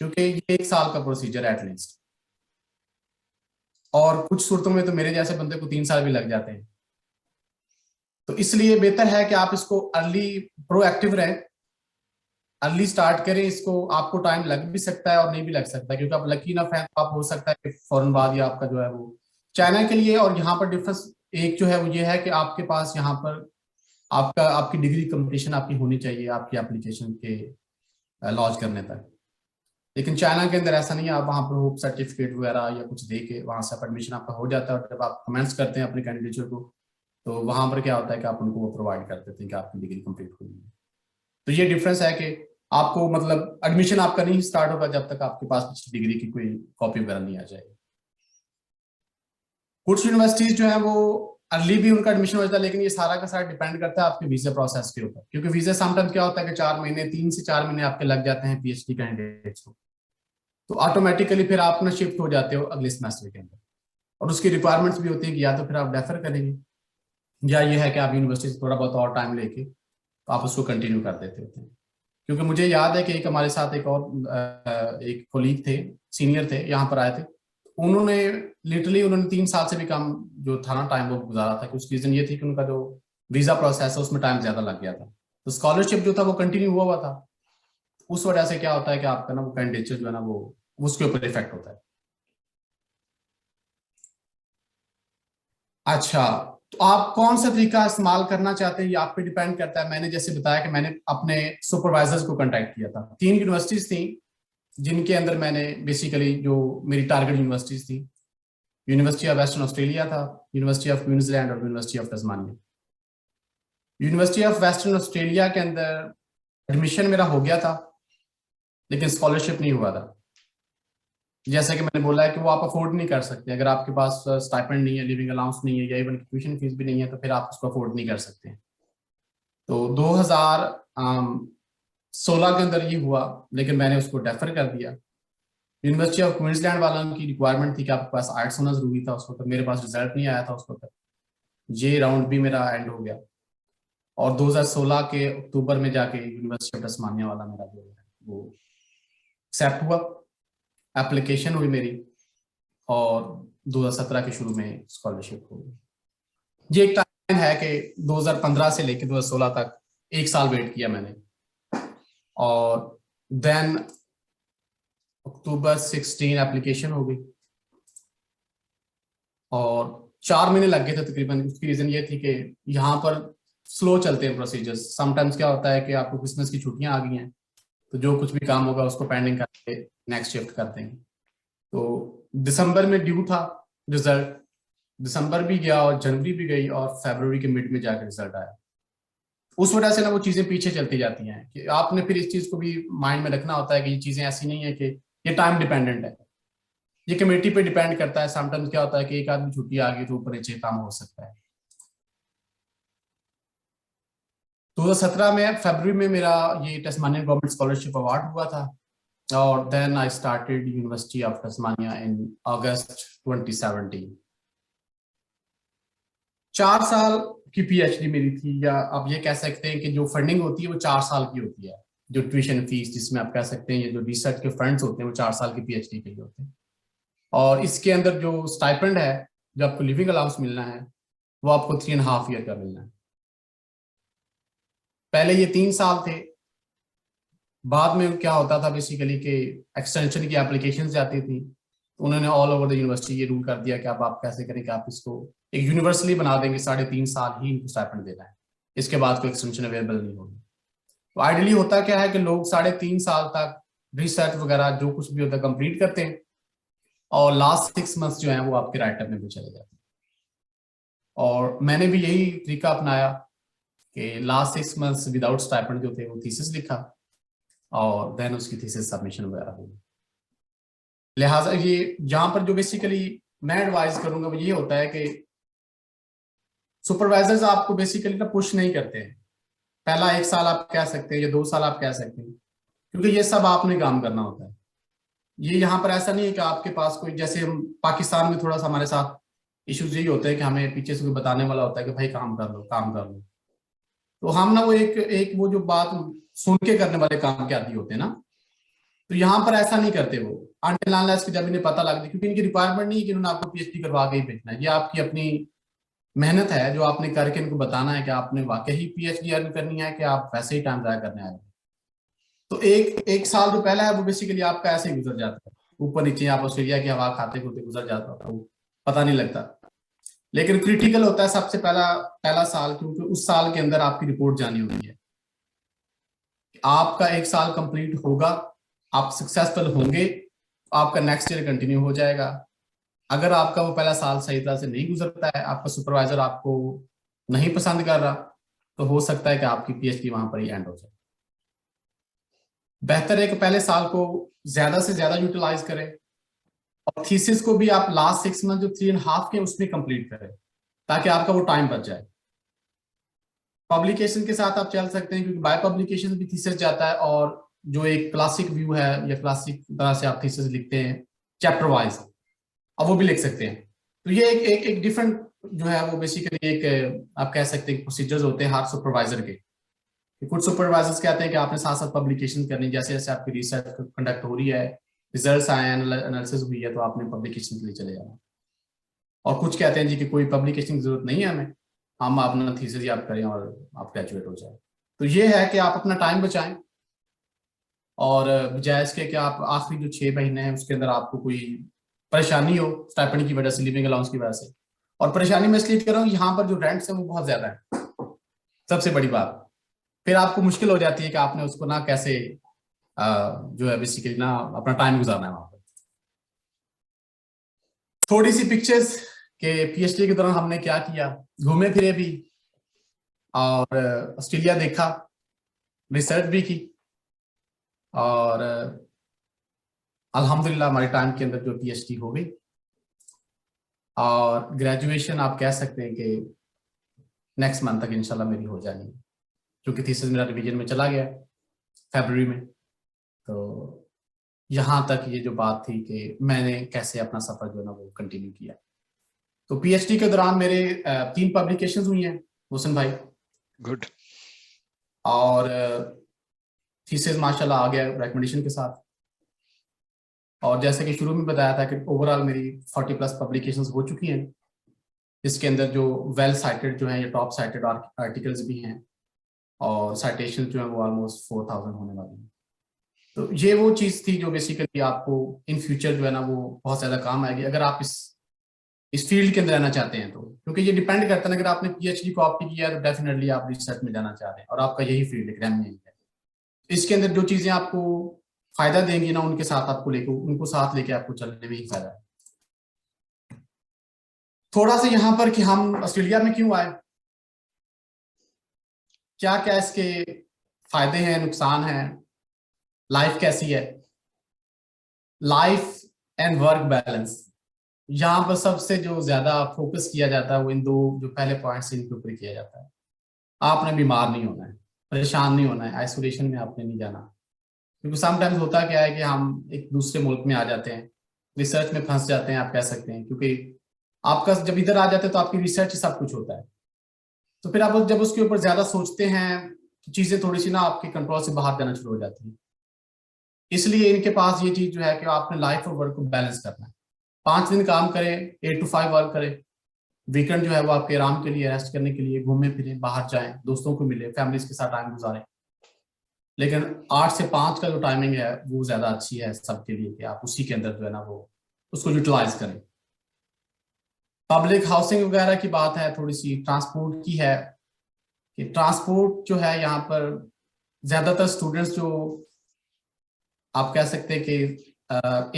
क्योंकि ये एक साल का प्रोसीजर है एटलीस्ट। और कुछ सूरतों में तो मेरे जैसे बंदे को 3 साल भी लग जाते हैं। तो इसलिए बेहतर है कि आप इसको अर्ली प्रोएक्टिव रहें, अर्ली स्टार्ट करें इसको। आपको टाइम लग भी सकता है और नहीं भी लग सकता है, क्योंकि आप लकी इनफ है तो आप हो सकता है कि फौरन बाद या आपका जो है वो चाइना के लिए। और यहाँ पर डिफरेंस एक जो है वो ये है कि आपके पास यहाँ पर आपका आपकी डिग्री कंप्लीशन आपकी होनी चाहिए आपकी एप्लीकेशन के लॉन्च करने तक। लेकिन चाइना के अंदर ऐसा नहीं है, आप वहाँ पर होप सर्टिफिकेट वगैरह या कुछ दे के वहाँ से एडमिशन आपका हो जाता है, और जब आप कमेंट्स करते हैं अपनी कैंडिडेचर को तो वहाँ पर क्या होता है कि आप उनको वो प्रोवाइड कर देते हैं कि आपकी डिग्री कंप्लीट हुई है। तो ये डिफरेंस है कि आपको मतलब एडमिशन आपका नहीं स्टार्ट होगा जब तक आपके पास पिछली डिग्री की कोई कॉपी वगैरह नहीं आ जाएगी। कुछ यूनिवर्सिटीज जो है वो अर्ली भी उनका एडमिशन हो जाता है, लेकिन ये सारा का सारा डिपेंड करता है आपके वीजा प्रोसेस के ऊपर, क्योंकि वीजा समटाइम क्या होता है कि 4 महीने 3 से 4 महीने आपके लग जाते हैं पीएचडी कैंडिडेट्स को, तो ऑटोमेटिकली फिर आप ना शिफ्ट हो जाते हो अगले सेमेस्टर के अंदर। और उसकी रिक्वायरमेंट्स भी होती है कि या तो फिर आप डेफर करेंगे, या ये है कि आप यूनिवर्सिटी से थोड़ा बहुत और टाइम लेके तो आप उसको कंटिन्यू कर देते होते हैं। क्योंकि मुझे याद है कि एक हमारे साथ एक और एक कोलीग थे, सीनियर थे, यहाँ पर आए थे, उन्होंने लिटरली 3 साल से भी कम जो था ना टाइम वो गुजारा था। कि उसकी रीजन ये थी कि उनका जो वीजा प्रोसेस है उसमें टाइम ज्यादा लग गया था। तो स्कॉलरशिप जो था वो कंटिन्यू हुआ था। उस वजह से क्या होता है कि आपका ना वो कैंडिडेचर जो है ना वो उसके ऊपर इफेक्ट होता है। अच्छा, तो आप कौन सा तरीका इस्तेमाल करना चाहते हैं ये आप पे डिपेंड करता है। मैंने जैसे बताया कि मैंने अपने सुपरवाइजर्स को कांटेक्ट किया था। 3 यूनिवर्सिटीज थी जिनके अंदर मैंने बेसिकली जो मेरी टारगेट यूनिवर्सिटीज थी, यूनिवर्सिटी ऑफ वेस्टर्न ऑस्ट्रेलिया था, यूनिवर्सिटी ऑफ क्वींसलैंड और university of Tasmania. University of western Australia के अंदर एडमिशन मेरा हो गया था, लेकिन स्कॉलरशिप नहीं हुआ था। जैसा कि मैंने बोला है कि वो आप अफोर्ड नहीं कर सकते। अगर आपके पास स्टाइपेंड नहीं है, लिविंग अलाउंस नहीं है, या इवन ट्यूशन फीस भी नहीं है, तो फिर आप उसको अफोर्ड नहीं कर सकते। तो 2016 के अंदर ये हुआ, लेकिन मैंने उसको डेफर कर दिया। यूनिवर्सिटी ऑफ क्वींसलैंड वालों की रिक्वायरमेंट थी कि आपके पास आर्ट्स होना जरूरी था उस वक्त। मेरे पास रिजल्ट नहीं आया था उस वक्त। ये राउंड भी मेरा एंड हो गया, और 2016 के अक्टूबर में जाके यूनिवर्सिटी ऑफ तस्मानिया वाला मेरा जो है वो एक्सेप्ट हुआ, एप्लीकेशन हुई मेरी, और 2017 के शुरू में स्कॉलरशिप हो गई। ये एक टाइम है कि 2015 से लेकर 2016 तक 1 साल वेट किया मैंने, और देन अक्टूबर 16 एप्लीकेशन हो गई, और 4 महीने लग गए थे तकरीबन। उसकी रीजन ये थी कि यहाँ पर स्लो चलते हैं प्रोसीजर्स। समटाइम्स क्या होता है कि आपको क्रिसमस की छुट्टियां आ गई हैं, तो जो कुछ भी काम होगा उसको पेंडिंग करके नेक्स्ट शिफ्ट कर देंगे। तो दिसंबर में ड्यू था रिजल्ट, दिसंबर भी गया और जनवरी भी गई, और फरवरी के मिड में जाकर रिजल्ट आया। उस वजह से ना वो चीजें पीछे चलती जाती हैं कि आपने फिर इस चीज को भी माइंड में रखना होता है कि ये चीजें ऐसी नहीं है कि ये टाइम डिपेंडेंट है, ये कमेटी पे डिपेंड करता है। समटाइम्स क्या होता है कि एक आदमी छुट्टी आ गई तो ऊपर नीचे काम हो सकता है। 2017 में फरवरी में मेरा ये टस्मानियन गवर्नमेंट स्कॉलरशिप अवार्ड हुआ था, और then I started university of Tasmania in August 2017। 4 साल की पीएचडी मेरी थी, या आप ये कह सकते हैं कि जो फंडिंग होती है वो 4 साल की होती है। जो ट्यूशन फीस, जिसमें आप कह सकते हैं ये जो रिसर्च के फंड्स होते हैं, वो 4 साल की पीएचडी के लिए होते हैं। और इसके अंदर जो स्टाइपेंड है, जो आपको लिविंग अलाउंस मिलना है, वो आपको 3.5 ईयर का मिलना है। पहले ये 3 साल थे, बाद में क्या होता था बेसिकली कि एक्सटेंशन की एप्लीकेशन जाती थी, तो उन्होंने ऑल ओवर द यूनिवर्सिटी ये रूल कर दिया कि अब आप कैसे करें कि आप इसको एक यूनिवर्सली बना देंगे, 3.5 साल ही इनको स्टाइपेंड देना है, इसके बाद कोई एक्सटेंशन अवेलेबल नहीं होगी। तो आइडियली होता क्या है कि लोग 3.5 साल तक रिसर्च वगैरह जो कुछ भी होता है कंप्लीट करते हैं, और लास्ट 6 मंथ्स जो है वो आपके राइटअप में भी चले जाते हैं। और मैंने भी यही तरीका अपनाया कि लास्ट 6 मंथ्स विदाउट स्टाइपेंड जो थे वो थीसिस लिखा, और देन उसकी थीसिस सबमिशन वगैरह हुई। लिहाजा ये जहां पर जो बेसिकली मैं एडवाइस करूंगा वो ये होता है कि सुपरवाइजर्स आपको बेसिकली ना पुश नहीं करते हैं। पहला 1 साल आप कह सकते हैं या 2 साल आप कह सकते हैं, क्योंकि ये सब आपने काम करना होता है। ये यहाँ पर ऐसा नहीं है कि आपके पास कोई, जैसे हम पाकिस्तान में थोड़ा सा हमारे साथ इश्यूज यही होते हैं कि हमें पीछे से कोई बताने वाला होता है कि भाई काम कर लो, काम कर लो। तो हम ना वो एक वो जो बात सुन के करने वाले काम के आदी होते हैं ना, तो यहाँ पर ऐसा नहीं करते वो अनटिल अनलेस कि जब इन्हें पता लग जाए, क्योंकि इनकी रिक्वायरमेंट नहीं है कि उन्होंने आपको पीएचडी करवा के ही भेजना है। ये आपकी अपनी मेहनत है जो आपने करके इनको बताना है कि आपने वाकई ही पीएचडी अर्न करनी है कि आप वैसे ही टाइम जाया करने आए। तो एक साल जो पहला है वो बेसिकली आपका ऐसे ही गुजर जाता है, ऊपर नीचे आप ऑस्ट्रेलिया की हवा खाते खुदे गुजर जाता है, वो पता नहीं लगता। लेकिन क्रिटिकल होता है सबसे पहला साल, क्योंकि उस साल के अंदर आपकी रिपोर्ट जानी होती है। आपका 1 साल कंप्लीट होगा, आप सक्सेसफुल होंगे, आपका नेक्स्ट ईयर कंटिन्यू हो जाएगा। अगर आपका वो पहला साल सही तरह से नहीं गुजरता है, आपका सुपरवाइजर आपको नहीं पसंद कर रहा, तो हो सकता है कि आपकी पीएचडी वहां पर ही एंड हो जाए। बेहतर है कि पहले साल को ज्यादा से ज्यादा यूटिलाइज करें, और थीसिस को भी आप लास्ट 6 मंथ जो 3.5 के उसमें कंप्लीट करें, ताकि आपका वो टाइम बच जाए। पब्लिकेशन के साथ आप चल सकते हैं, क्योंकि बाय पब्लिकेशन भी थीसिस जाता है, और जो एक क्लासिक व्यू है या क्लासिक तरह से आप थीसिस लिखते हैं चैप्टर वाइज, अब वो भी लिख सकते हैं। तो ये एक डिफरेंट जो है वो बेसिकली एक आप कह सकते हैं प्रोसीजर्स होते हैं हर सुपरवाइजर के। कि कुछ सुपरवाइजर्स कहते हैं कि आपने साथ साथ पब्लिकेशन करनी, जैसे जैसे आपकी रिसर्च कंडक्ट हो रही है, रिजल्ट्स आए, एनालिसिस हुई है, तो आपने पब्लिकेशन के लिए चले जाना। और कुछ कहते हैं जी कि कोई पब्लिकेशन की जरूरत नहीं है हमें, हम अपना थीसिस ही आप करें और आप ग्रेजुएट हो जाए। तो ये है कि आप अपना टाइम बचाएं, और बजाय इसके कि आप आखिरी जो 6 महीने हैं उसके अंदर आपको कोई परेशानी हो स्टाइपेंड की वजह से, लिविंग अलाउंस की वजह से। और परेशानी मैं इसलिए कह रहा हूँ, यहाँ पर जो रेंट्स है वो बहुत ज्यादा है, सबसे बड़ी बात। फिर आपको मुश्किल हो जाती है कि आपने उसको ना कैसे जो है बेसिकली ना अपना टाइम गुजारना है वहां पर। थोड़ी सी पिक्चर्स के पीएचडी के दौरान हमने क्या किया, घूमे फिरे भी, और ऑस्ट्रेलिया देखा, रिसर्च भी की, और अल्हम्दुलिल्लाह हमारे टाइम के अंदर जो पीएचडी हो गई। और ग्रेजुएशन आप कह सकते हैं कि नेक्स्ट मंथ तक इंशाल्लाह मेरी हो जानी है, क्योंकि थीसिस मेरा रिवीजन में चला गया फरवरी में। तो यहाँ तक ये जो बात थी कि मैंने कैसे अपना सफर जो है ना वो कंटिन्यू किया। तो पीएचडी के दौरान मेरे 3 पब्लिकेशंस हुई हैं हुसन भाई, गुड। और थीसिस माशाल्लाह आ गया रिकमेंडेशन के साथ। और जैसे कि शुरू में बताया था कि ओवरऑल मेरी 40+ पब्लिकेशंस हो चुकी हैं, इसके अंदर जो वेल साइटेड जो हैं या टॉप साइटेड आर्टिकल्स भी हैं, और साइटेशन जो है वो ऑलमोस्ट 4000 होने वाली हैं। तो ये वो चीज़ थी जो बेसिकली आपको इन फ्यूचर जो है ना वो बहुत ज़्यादा काम आएगी, अगर आप इस फील्ड के अंदर रहना चाहते हैं तो। क्योंकि ये डिपेंड करता है, अगर आपने पीएचडी को ऑप्ट किया तो डेफिनेटली आप रिसर्च में जाना चाह रहे हैं और आपका यही फील्ड है, क्रैम यही है। इसके अंदर जो चीज़ें आपको फायदा देंगी ना, उनके साथ आपको उनको साथ लेके आपको चलने में ही फायदा है। थोड़ा सा यहाँ पर कि हम ऑस्ट्रेलिया में क्यों आए, क्या क्या इसके फायदे हैं, नुकसान हैं, लाइफ कैसी है, लाइफ एंड वर्क बैलेंस। यहाँ पर सबसे जो ज्यादा फोकस किया जाता है वो इन 2 जो पहले पॉइंट्स इनके ऊपर किया जाता है। आपने बीमार नहीं होना है, परेशान नहीं होना है, आइसोलेशन में आपने नहीं जाना। क्योंकि समटाइम्स होता क्या है कि हम एक दूसरे मुल्क में आ जाते हैं, रिसर्च में फंस जाते हैं, आप कह सकते हैं, क्योंकि आपका जब इधर आ जाते हैं तो आपकी रिसर्च ही सब कुछ होता है। तो फिर आप जब उसके ऊपर ज्यादा सोचते हैं तो चीजें थोड़ी सी ना आपके कंट्रोल से बाहर जाना शुरू हो जाती है। इसलिए इनके पास ये चीज जो है कि आपने लाइफ और वर्क को बैलेंस करना है। 5 दिन काम करें, 8 to 5 वर्क करें, वीकेंड जो है वो आपके आराम के लिए, रेस्ट करने के लिए, घूमें फिरें, बाहर जाएं, दोस्तों को मिले, फैमिलीज के साथ टाइम गुजारें। लेकिन 8 से 5 का जो टाइमिंग है वो ज्यादा अच्छी है सबके लिए, कि आप उसी के अंदर जो है ना वो उसको यूटिलाइज करें। पब्लिक हाउसिंग वगैरह की बात है, थोड़ी सी ट्रांसपोर्ट की है, कि ट्रांसपोर्ट जो है यहाँ पर ज्यादातर स्टूडेंट्स जो आप कह सकते हैं कि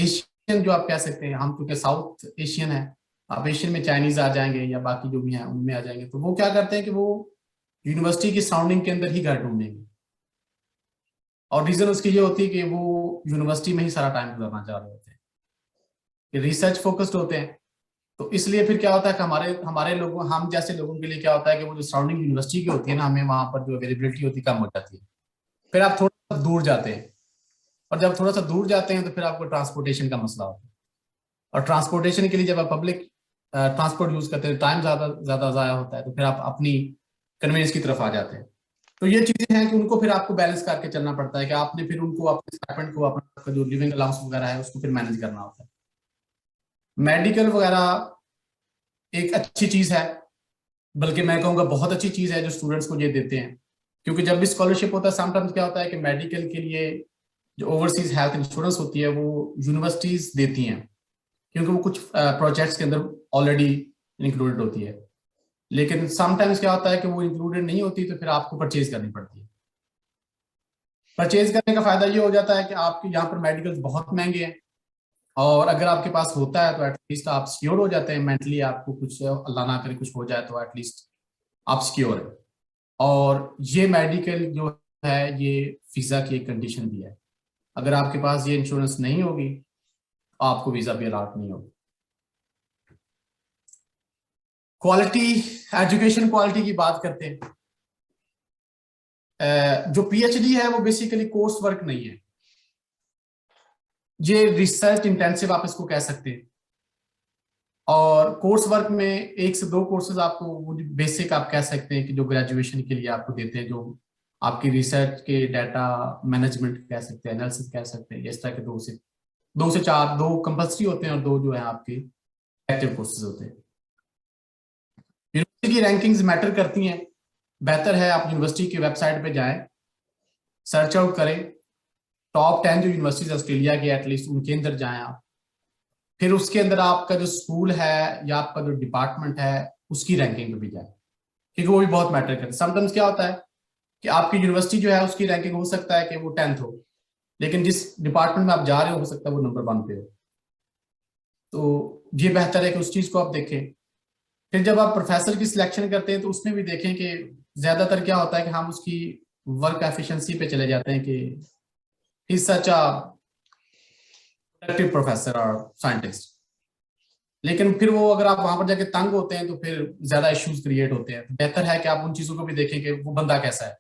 एशियन जो आप कह सकते हैं, हम क्योंकि साउथ एशियन है, आप एशियन में चाइनीज आ जाएंगे या बाकी जो भी हैं उनमें आ जाएंगे, तो वो क्या करते हैं कि वो यूनिवर्सिटी की सराउंडिंग के अंदर ही घर ढूंढेंगे। और रीजन उसकी ये होती है कि वो यूनिवर्सिटी में ही सारा टाइम गुजारना चाह रहे होते हैं, कि रिसर्च फोकस्ड होते हैं। तो इसलिए फिर क्या होता है कि हमारे लोगों, हम जैसे लोगों के लिए क्या होता है कि वो जो सराउंडिंग यूनिवर्सिटी की होती है ना, हमें वहां पर जो अवेलेबिलिटी होती है कम हो जाती है। फिर आप थोड़ा सा दूर जाते हैं, और जब थोड़ा सा दूर जाते हैं तो फिर आपको ट्रांसपोर्टेशन का मसला होता है। और ट्रांसपोर्टेशन के लिए जब आप पब्लिक ट्रांसपोर्ट यूज करते हैं, टाइम ज्यादा ज्यादा ज़ाया होता है, तो फिर आप अपनी कन्वीनियंस की तरफ आ जाते हैं। तो ये चीजें हैं कि उनको फिर आपको बैलेंस करके चलना पड़ता है, कि आपने फिर उनको अपने स्टाइपेंड को, अपना जो लिविंग अलाउंस वगैरह है उसको फिर मैनेज करना होता है। मेडिकल वगैरह एक अच्छी चीज है, बल्कि मैं कहूँगा बहुत अच्छी चीज है जो स्टूडेंट्स को ये देते हैं। क्योंकि जब भी स्कॉलरशिप होता है, समटाइम्स क्या होता है कि मेडिकल के लिए जो ओवरसीज हेल्थ इंश्योरेंस होती है वो यूनिवर्सिटीज देती हैं, क्योंकि वो कुछ प्रोजेक्ट्स के अंदर ऑलरेडी इंक्लूडेड होती है। लेकिन समटाइम्स क्या होता है कि वो इंक्लूडेड नहीं होती, तो फिर आपको परचेज करनी पड़ती है। परचेज करने का फायदा ये हो जाता है कि आपके यहाँ पर मेडिकल बहुत महंगे हैं, और अगर आपके पास होता है तो एटलीस्ट आप सिक्योर हो जाते हैं मेंटली। आपको कुछ अल्लाह ना करे कुछ हो जाए तो एटलीस्ट आप सिक्योर है। और ये मेडिकल जो है ये वीजा की एक कंडीशन भी है, अगर आपके पास ये इंश्योरेंस नहीं होगी तो आपको वीजा भी अलाट नहीं होगी। क्वालिटी, एजुकेशन क्वालिटी की बात करते हैं। जो पीएचडी है वो बेसिकली कोर्स वर्क नहीं है, ये रिसर्च इंटेंसिव आप इसको कह सकते हैं। और कोर्स वर्क में 1 से 2 कोर्सेज आपको वो बेसिक आप कह सकते हैं कि जो ग्रेजुएशन के लिए आपको देते हैं, जो आपकी रिसर्च के डाटा मैनेजमेंट कह सकते हैं, एनालिसिस कह सकते हैं। इस तरह के दो से चार, दो कंपल्सरी होते हैं और दो जो है आपके एक्टिव कोर्सेज होते हैं। यूनिवर्सिटी की रैंकिंग्स मैटर करती हैं। बेहतर है आप यूनिवर्सिटी की वेबसाइट पे जाएं, सर्च आउट करें, टॉप 10 जो यूनिवर्सिटीज ऑस्ट्रेलिया की एटलीस्ट उनके अंदर जाएं आप। फिर उसके अंदर आपका जो स्कूल है या आपका जो डिपार्टमेंट है उसकी रैंकिंग पे भी जाए, क्योंकि वो भी बहुत मैटर करता है। समटाइम्स क्या होता है कि आपकी यूनिवर्सिटी जो है उसकी रैंकिंग हो सकता है कि वो 10th हो, लेकिन जिस डिपार्टमेंट में आप जा रहे हो सकता है वो नंबर 1 पे हो। तो ये बेहतर है कि उस चीज को आप देखें। फिर जब आप प्रोफेसर की सिलेक्शन करते हैं तो उसमें भी देखें कि ज्यादातर क्या होता है कि हम उसकी वर्क एफिशिएंसी पे चले जाते हैं कि ही सच अ प्रोडक्टिव प्रोफेसर और साइंटिस्ट, लेकिन फिर वो अगर आप वहां पर जाके तंग होते हैं तो फिर ज्यादा इश्यूज क्रिएट होते हैं। तो बेहतर है कि आप उन चीजों को भी देखें कि वो बंदा कैसा है।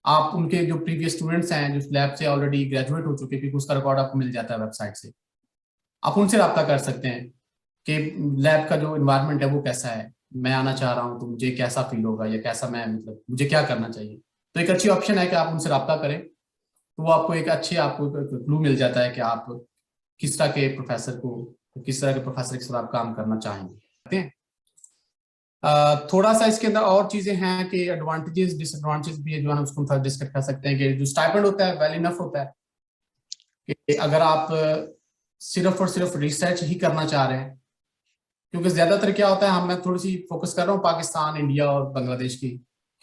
आप उनके जो प्रीवियस स्टूडेंट्स हैं जो लैब से ऑलरेडी ग्रेजुएट हो चुके हैं, क्योंकि उसका रिकॉर्ड आपको मिल जाता है वेबसाइट से, आप उनसे रब्ता कर सकते हैं कि लैब का जो इन्वायरमेंट है वो कैसा है, मैं आना चाह रहा हूँ तो मुझे कैसा फील होगा या कैसा, मैं मतलब मुझे क्या करना चाहिए। तो एक अच्छी ऑप्शन है कि आप उनसे रब्ता करें, तो वो आपको एक अच्छी आपको क्लू मिल जाता है कि आप किस तरह के प्रोफेसर को, किस तरह के प्रोफेसर के साथ आप काम करना चाहेंगे। थोड़ा सा इसके अंदर और चीजें हैं कि एडवांटेजेस डिसएडवांटेजेस भी है जो हम उसको थोड़ा डिस्कस कर सकते हैं। कि जो स्टाइपेंड होता है वेल इनफ होता है कि अगर आप सिर्फ और सिर्फ रिसर्च ही करना चाह रहे हैं, क्योंकि ज्यादातर क्या होता है, हम मैं थोड़ी सी फोकस कर रहा हूँ पाकिस्तान, इंडिया और बांग्लादेश की,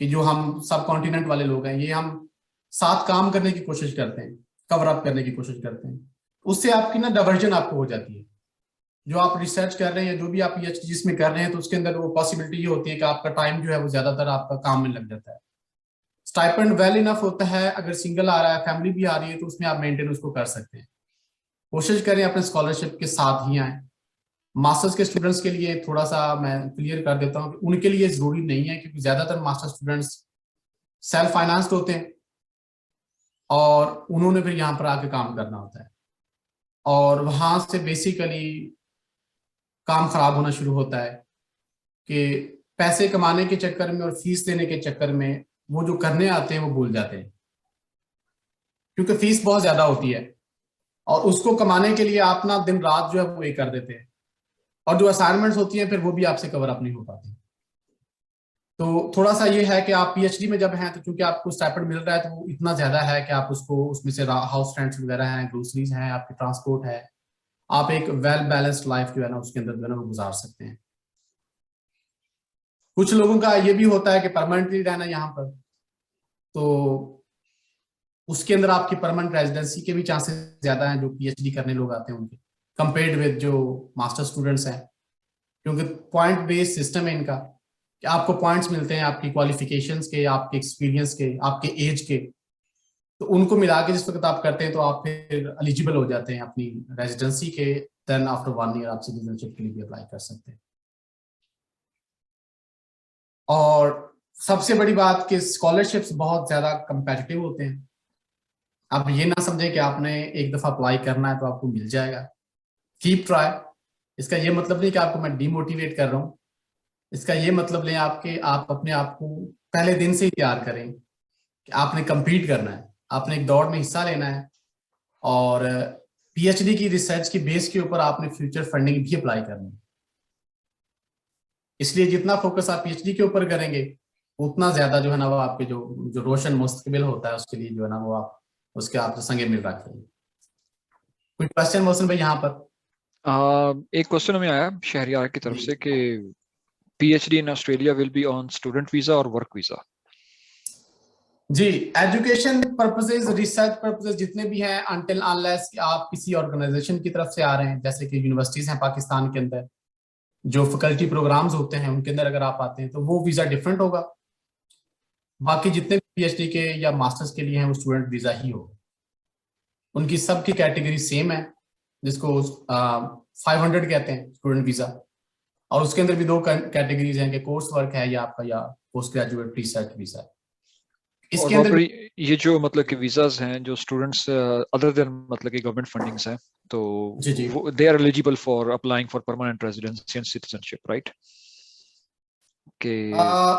कि जो हम सब कॉन्टिनेंट वाले लोग हैं, ये हम साथ काम करने की कोशिश करते हैं, कवर अप करने की कोशिश करते हैं। उससे आपकी ना डाइवर्जन आपको हो जाती है। जो आप रिसर्च कर रहे हैं या जो भी आप पीएचडी जिसमें कर रहे हैं, तो उसके अंदर वो पॉसिबिलिटी ये होती है कि आपका टाइम जो है वो ज्यादातर आपका काम में लग जाता है। स्टाइपेंड वेल इनफ होता है, अगर सिंगल आ रहा है, फैमिली भी आ रही है, तो उसमें आप मेंटेन उसको कर सकते हैं। कोशिश करें अपने स्कॉलरशिप के साथ ही आए। मास्टर्स के स्टूडेंट्स के लिए थोड़ा सा मैं क्लियर कर देता हूँ कि उनके लिए जरूरी नहीं है, क्योंकि ज्यादातर मास्टर स्टूडेंट्स सेल्फ फाइनेंस्ड होते हैं और उन्होंने फिर यहाँ पर आके काम करना होता है, और वहां से बेसिकली काम खराब होना शुरू होता है कि पैसे कमाने के चक्कर में और फीस देने के चक्कर में वो जो करने आते हैं वो भूल जाते हैं, क्योंकि फीस बहुत ज्यादा होती है और उसको कमाने के लिए आप ना दिन रात जो है वो ये कर देते हैं, और जो असाइनमेंट्स होती हैं फिर वो भी आपसे कवर अप नहीं हो पाती। तो थोड़ा सा ये है कि आप पीएचडी में जब हैं तो क्योंकि आपको स्टाइपेंड मिल रहा है तो वो इतना ज्यादा है कि आप उसको उसमें से हाउस रेंट्स वगैरह हैं, ग्रोसरीज हैं, आपकी ट्रांसपोर्ट है, आप एक वेल बैलेंस्ड लाइफ जो है ना उसके अंदर जो है ना वो गुजार सकते हैं। कुछ लोगों का ये भी होता है कि परमानेंटली रहना यहाँ पर, तो उसके अंदर आपकी परमानेंट रेजिडेंसी के भी चांसेस ज्यादा हैं जो पीएचडी करने लोग आते हैं उनके, कंपेयर्ड विद जो मास्टर स्टूडेंट्स हैं, क्योंकि पॉइंट बेस्ड सिस्टम है इनका कि आपको पॉइंट्स मिलते हैं आपकी क्वालिफिकेशंस के, आपके एक्सपीरियंस के, आपके एज के, तो उनको मिला के जिस वक्त आप करते हैं तो आप फिर एलिजिबल हो जाते हैं अपनी रेजिडेंसी के। देन आफ्टर 1 ईयर आप सिटीजनशिप के लिए भी अप्लाई कर सकते हैं। और सबसे बड़ी बात कि स्कॉलरशिप्स बहुत ज्यादा कंपेटिटिव होते हैं। आप ये ना समझें कि आपने एक दफा अप्लाई करना है तो आपको मिल जाएगा। Keep try. इसका ये मतलब नहीं कि आपको मैं डिमोटिवेट कर रहा हूँ, इसका ये मतलब लें आपके आप अपने आप को पहले दिन से ही तैयार करें कि आपने compete करना है, आपने एक दौड़ में हिस्सा लेना है, और पीएचडी की रिसर्च की बेस के ऊपर आपने फ्यूचर फंडिंग भी अप्लाई करनी है। इसलिए जितना फोकस आप पीएचडी के ऊपर करेंगे उतना ज्यादा जो है ना वो आपके जो जो रोशन मुस्तकबिल होता है उसके लिए जो है ना वो आप उसके आप संगे मिल रखते हैं। कोई क्वेश्चन मोहसिन भाई यहाँ पर? एक क्वेश्चन हमें आया शहरियार की तरफ से कि PhD in Australia will be on student visa और वर्क वीजा। जी, एजुकेशन पर्पसेज, रिसर्च पर्पसेज जितने भी हैं, अनटिल अनलेस आप किसी ऑर्गेनाइजेशन की तरफ से आ रहे हैं, जैसे कि यूनिवर्सिटीज हैं पाकिस्तान के अंदर, जो फैकल्टी प्रोग्राम्स होते हैं उनके अंदर अगर आप आते हैं तो वो वीजा डिफरेंट होगा। बाकी जितने पीएचडी के या मास्टर्स के लिए हैं वो स्टूडेंट वीजा ही होगा। उनकी सबकी कैटेगरी सेम है, जिसको 500 कहते हैं स्टूडेंट वीजा, और उसके अंदर भी दो कैटेगरीज हैं कि कोर्स वर्क है या आपका या पोस्ट ग्रेजुएट रिसर्च वीजा। और इसके बाबर अंदर ये जो मतलब कि वीजाज हैं जो स्टूडेंट्स अदर देन मतलब कि गवर्नमेंट फंडिंग्स हैं, तो जी जी वो they are eligible for applying for permanent residency and citizenship, right? के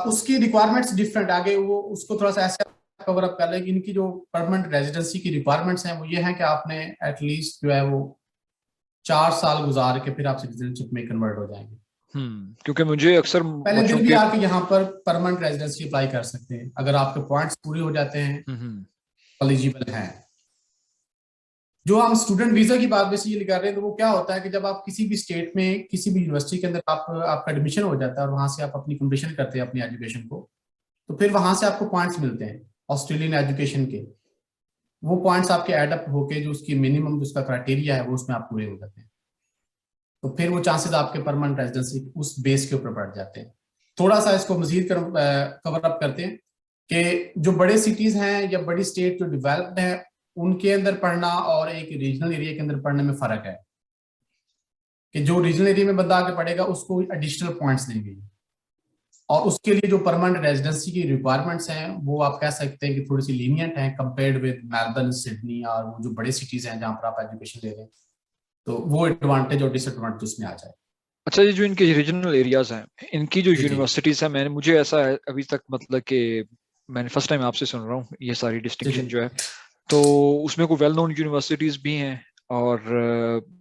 उसकी रिक्वायरमेंट्स डिफरेंट, आगे वो उसको थोड़ा सा ऐसे कवर अप कर लें कि इनकी जो परमानेंट रेजिडेंसी की रिक्वायरमेंट्स हैं वो ये हैं कि आपने एटलीस्ट जो है वो 4 साल गुजार के फिर आप सिटीजनशिप में कन्वर्ट हो जाएंगे। क्योंकि मुझे अक्सर पहले बच्चों दिन भी के आके यहाँ पर परमानेंट रेजिडेंसी अप्लाई कर सकते हैं अगर आपके पॉइंट्स पूरे हो जाते हैं, एलिजिबल हैं। जो हम स्टूडेंट वीजा की बात बेसिकली कर रहे हैं तो वो क्या होता है कि जब आप किसी भी स्टेट में किसी भी यूनिवर्सिटी के अंदर आपका एडमिशन हो जाता है और वहां से आप अपनी कंप्लीशन करते हैं अपनी एजुकेशन को, तो फिर वहां से आपको पॉइंट्स मिलते हैं ऑस्ट्रेलियन एजुकेशन के। वो पॉइंट्स आपके एड अप होके जो उसकी मिनिमम जो उसका क्राइटेरिया है वो उसमें आप पूरे हो जाते हैं, तो फिर वो चांसेस आपके परमानेंट रेजिडेंसी उस बेस के ऊपर बढ़ जाते हैं। थोड़ा सा इसको मजीद कवर अप करते हैं कि जो बड़े सिटीज हैं या बड़ी स्टेट जो डेवलप्ड है उनके अंदर पढ़ना और एक रीजनल एरिया के अंदर पढ़ने में फर्क है कि जो रीजनल एरिया में बंदा आके पढ़ेगा उसको एडिशनल पॉइंट्स देंगे और उसके लिए जो परमानेंट रेजिडेंसी की रिक्वायरमेंट्स हैं वो आप कह सकते हैं कि थोड़ी सी लीनियंट है कंपेयर्ड विद मेलबर्न, सिडनी और वो जो बड़े सिटीज हैं जहां पर आप एजुकेशन ले रहे हैं, तो वो एडवांटेज और डिसएडवांटेज उसमें आ जाए। अच्छा, ये जो इनके रीजनल एरियाज हैं, इनकी जो जी जी यूनिवर्सिटीज हैं, मुझे ऐसा है अभी तक मतलब कि मैंने फर्स्ट टाइम आपसे सुन रहा हूँ ये सारी जी डिस्टिंक्शन जी जो है, तो उसमें कोई वेल नोन यूनिवर्सिटीज भी हैं और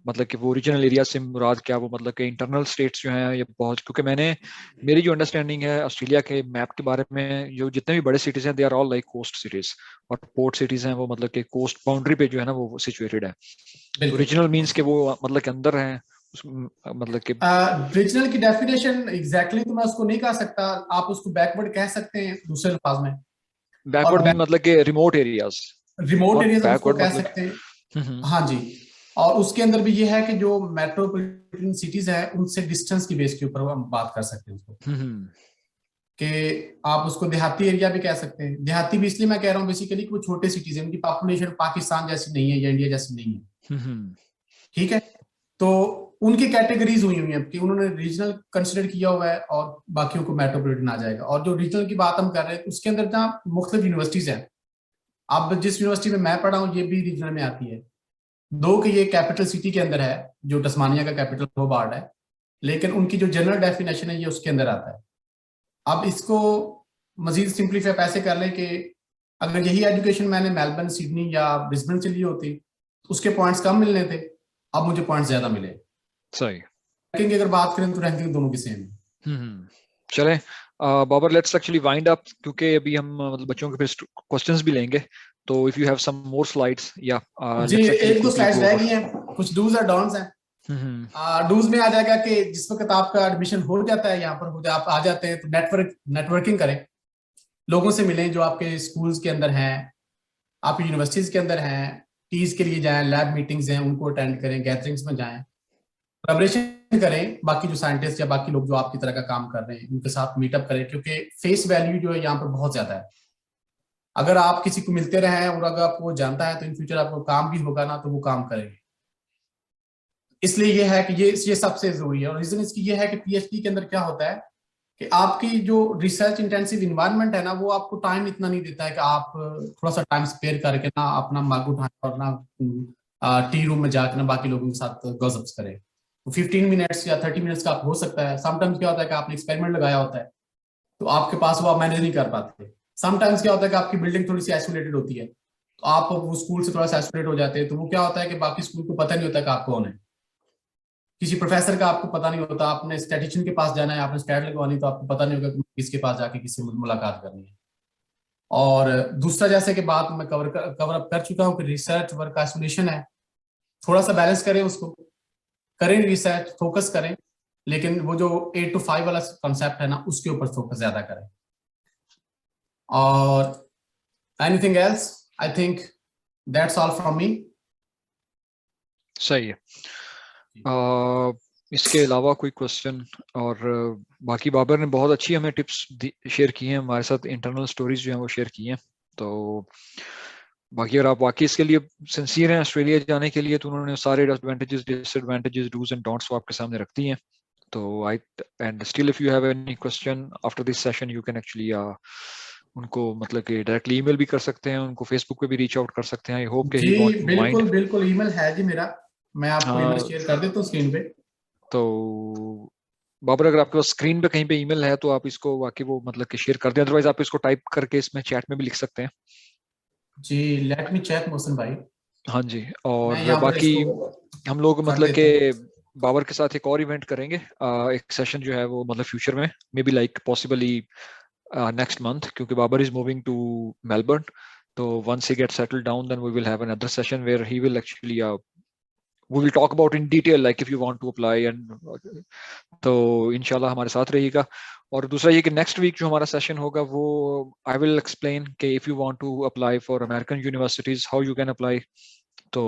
मतलब कि वो रीजनल एरिया से मुराद क्या, वो मतलब कि इंटरनल स्टेट्स जो हैं ये बहुत, क्योंकि मेरी जो अंडरस्टैंडिंग है ऑस्ट्रेलिया के मैप के बारे में, जो जितने भी बड़े सिटीज हैं they are all like coast cities, और पोर्ट सिटीज हैं वो मतलब कि कोस्ट बाउंड्री पे जो है ना वो सिचुएटेड है। तो बिल्कुल। रीजनल मीन्स के वो मतलब के अंदर हैं मतलब कि रीजनल की डेफिनेशन एग्जैक्टली तो मैं उसको नहीं कह सकता, आप उसको बैकवर्ड कह सकते हैं दूसरे अल्फाज में। बैकवर्ड और मीन मतलब कि remote areas, remote not areas हम उसको बैकवर्ड कह मतलब। सकते हैं। हम्म हाँ जी। और उसके अंदर भी ये है कि जो मेट्रोपॉलिटन सिटीज है उनसे डिस्टेंस की बेस के ऊपर हम बात कर सकते हैं उसको, हम्म कि आप उसको देहाती एरिया भी कह सकते हैं। देहाती भी इसलिए मैं कह रहा हूँ बेसिकली कि वो छोटे सिटीज है, उनकी पॉपुलेशन पाकिस्तान जैसी नहीं है या इंडिया जैसी नहीं है, हम्म ठीक है। तो उनकी कैटेगरीज हुई हुई है कि उन्होंने रीजनल कंसिडर किया हुआ है और बाकियों को मेट्रोपॉलिटन आ जाएगा। और जो रीजनल की बात हम कर रहे हैं उसके अंदर जहाँ मुख्तलिफ यूनिवर्सिटीज हैं, अब जिस यूनिवर्सिटी में मैं पढ़ा हूँ ये भी रीजनल में आती है, दो कि ये कैपिटल सिटी के अंदर है जो तस्मानिया का कैपिटल होबार्ट है, लेकिन उनकी जो जनरल डेफिनेशन है ये उसके अंदर आता है। अब इसको मजीद सिंप्लीफाई पैसे कर लें कि अगर यही एजुकेशन मैंने मेलबर्न, सिडनी या ब्रिस्बेन से ली होती तो उसके पॉइंट्स कम मिलने थे, अब मुझे पॉइंट्स ज्यादा मिले। सही। रैंकिंग अगर बात करें तो रैंकिंग दोनों की सेम है। चलें Babar, let's actually wind up, क्योंकि अभी हम मतलब बच्चों के फिर क्वेश्चंस भी लेंगे, तो if you have some more slides या जी लेट्स एक्चुअली एक दो क्विकली स्लाइड्स गो रह ओवर। गई हैं, कुछ डूज और डोंट्स हैं। डूज में आ जाएगा कि जिस वक्त आपका एडमिशन हो जाता है यहाँ पर हो आप आ जाते हैं तो नेटवर्किंग करें, लोगों से मिलें जो आपके स्कूल्स के अंदर हैं, आप यूनिवर्सिटीज के अंदर हैं, टीज के लिए जाएं, लैब मीटिंग्स हैं उनको अटेंड करें, गैदरिंग्स में जाएं, कोलैबोरेशन करें बाकी जो साइंटिस्ट या बाकी लोग जो आपकी तरह का काम कर रहे हैं उनके साथ मीटअप करें, क्योंकि फेस वैल्यू जो है यहाँ पर बहुत ज्यादा है। अगर आप किसी को मिलते रहे और अगर आपको जानता है तो इन फ्यूचर आपको काम भी होगा ना तो वो काम करेंगे। इसलिए ये है कि ये सबसे जरूरी है। और रीजन इसकी ये है कि पीएचडी के अंदर क्या होता है कि आपकी जो रिसर्च इंटेंसिव इन्वायरमेंट है ना वो आपको टाइम इतना नहीं देता है कि आप थोड़ा सा टाइम स्पेयर करके ना अपना मग उठाएं और ना टी रूम में जाकर ना बाकी लोगों के साथ गॉसिप्स करें। तो 15 मिनट्स या 30 मिनट्स का हो सकता है। समटाइम्स क्या होता है कि आपने एक्सपेरिमेंट लगाया होता है तो आपके पास वो आप मैनेज नहीं कर पाते। समटाइम्स क्या होता है कि आपकी बिल्डिंग थोड़ी सी आइसोलेटेड होती है तो आप वो स्कूल से थोड़ा सा आइसोलेट हो जाते हैं, तो वो क्या होता है कि बाकी स्कूल को पता नहीं होता कि आप कौन है, किसी प्रोफेसर का आपको पता नहीं होता, आपने स्टैटिस्टिशियन के पास जाना है, आपने स्टैट लगवानी तो आपको पता नहीं होगा कि किसके पास जाके किससे मुलाकात करनी है। और दूसरा जैसे कि बात मैं कवर अप कर चुका हूँ कि रिसर्च वर्क आइसोलेशन है, थोड़ा सा बैलेंस करें उसको, करें रिसर्च फोकस करें, लेकिन वो जो 8 to 5 वाला कॉन्सेप्ट है ना उसके ऊपर फोकस ज्यादा करें। और anything else, I think that's all from me. सही है। इसके अलावा कोई क्वेश्चन? और बाकी बाबर ने बहुत अच्छी हमें टिप्स शेयर की हैं, हमारे साथ इंटरनल स्टोरीज जो हैं वो शेयर की हैं। तो बाकी अगर आप वाकई इसके लिए सिंसियर हैं ऑस्ट्रेलिया जाने के लिए, तो उन्होंने सारे advantages, disadvantages, dos and don'ts आपके सामने रख दी हैं। तो I and still if you have any question after this session you can actually उनको मतलब कि डायरेक्टली ईमेल भी कर सकते हैं, उनको फेसबुक पे भी रीच आउट कर सकते हैं। आई होप कि जी ही वोंट माइंड। बिल्कुल बिल्कुल, ईमेल है जी मेरा, मैं आपको ईमेल हाँ, शेयर कर देता हूँ स्क्रीन पे। तो बाबर अगर आपके पास स्क्रीन पे कहीं पे ईमेल है तो आप इसको वाकई वो मतलब कि शेयर कर दें, अदरवाइज आप इसको टाइप करके इसमें चैट में भी लिख सकते हैं। जी लेट मी चेक मोहसिन भाई, हाँ जी। मैं और यहाँ पर बाकी इसको हम लोग कर मतलब देता हूँ। के बाबर के साथ एक और इवेंट करेंगे, एक सेशन जो है वो मतलब फ्यूचर में may be like possibly next month, क्योंकि Babar is moving to Melbourne. तो once he get settle down then we will have another session where he will actually we will talk about in detail like if you want to apply and तो इंशाल्लाह हमारे साथ रहिएगा। और दूसरा ये कि नेक्स्ट वीक जो हमारा सेशन होगा वो आई विल एक्सप्लेन कि if you want to apply for American universities how you can apply. तो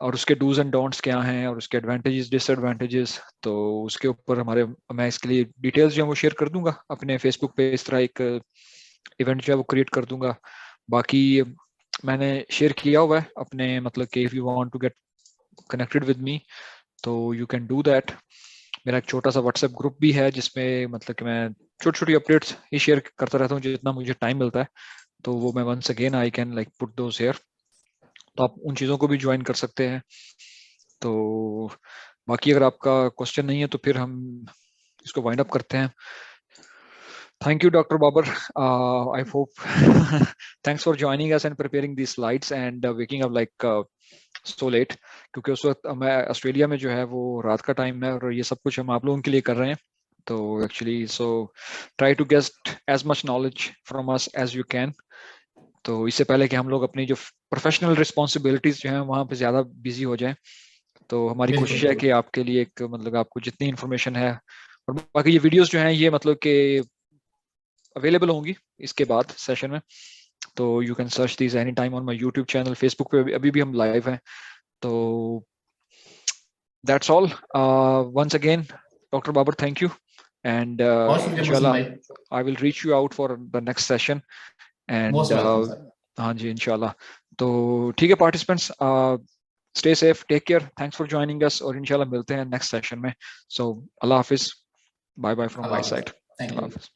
और उसके डूज एंड डोंट्स क्या हैं और उसके एडवांटेजेस डिसएडवांटेजेस, तो उसके ऊपर हमारे मैं इसके लिए डिटेल्स जो है वो शेयर कर दूंगा अपने फेसबुक पे, इस तरह एक इवेंट जो है वो क्रिएट कर दूंगा। बाकी मैंने शेयर किया हुआ है अपने मतलब कि if you want to get connected with me तो यू कैन डू दैट। मेरा एक छोटा सा व्हाट्सएप ग्रुप भी है जिसमें मतलब कि मैं छोटी छोटी अपडेट्स ही शेयर करता रहता हूँ जितना मुझे टाइम मिलता है। तो वो मैं once again I can like put those here, तो आप उन चीज़ों को भी ज्वाइन कर सकते हैं। तो बाकी अगर आपका क्वेश्चन नहीं है तो फिर हम इसको वाइंड अप करते हैं। Thank you, Dr. Babar. I hope thanks for joining us and preparing these slides and waking up like so late, क्योंकि उस वक्त मैं ऑस्ट्रेलिया में जो है वो रात का टाइम है और ये सब कुछ हम आप लोगों के लिए कर रहे हैं। तो actually so try to get as much knowledge from us as you can. तो इससे पहले कि हम लोग अपनी जो प्रोफेशनल रिस्पॉन्सिबिलिटीज जो है वहाँ पे ज़्यादा बिजी हो जाएं, तो हमारी बिल्कुल कोशिश है कि आपके लिए एक मतलब आपको जितनी इन्फॉर्मेशन है, और बाकी ये वीडियोस जो हैं ये मतलब कि अवेलेबल होंगी इसके बाद सेशन में। तो you can search these any time on my YouTube channel, Facebook पे अभी भी हम लाइव हैं। तो that's all. Once again doctor Babar, thank you and बहुत शुक्रिया मोहसिन इंशाल्लाह भाई, I will reach you out for the next session most and welcome sir. हाँ जी इंशाल्लाह। तो ठीक है participants, stay safe, take care, thanks for joining us और इंशाल्लाह मिलते हैं नेक्स्ट सेशन में। सो अल्लाह हाफिज, बाय बाय फ्रॉम अल्लाह माय हाफिज़, साइड। थैंक अल्लाह यू। हाफिज।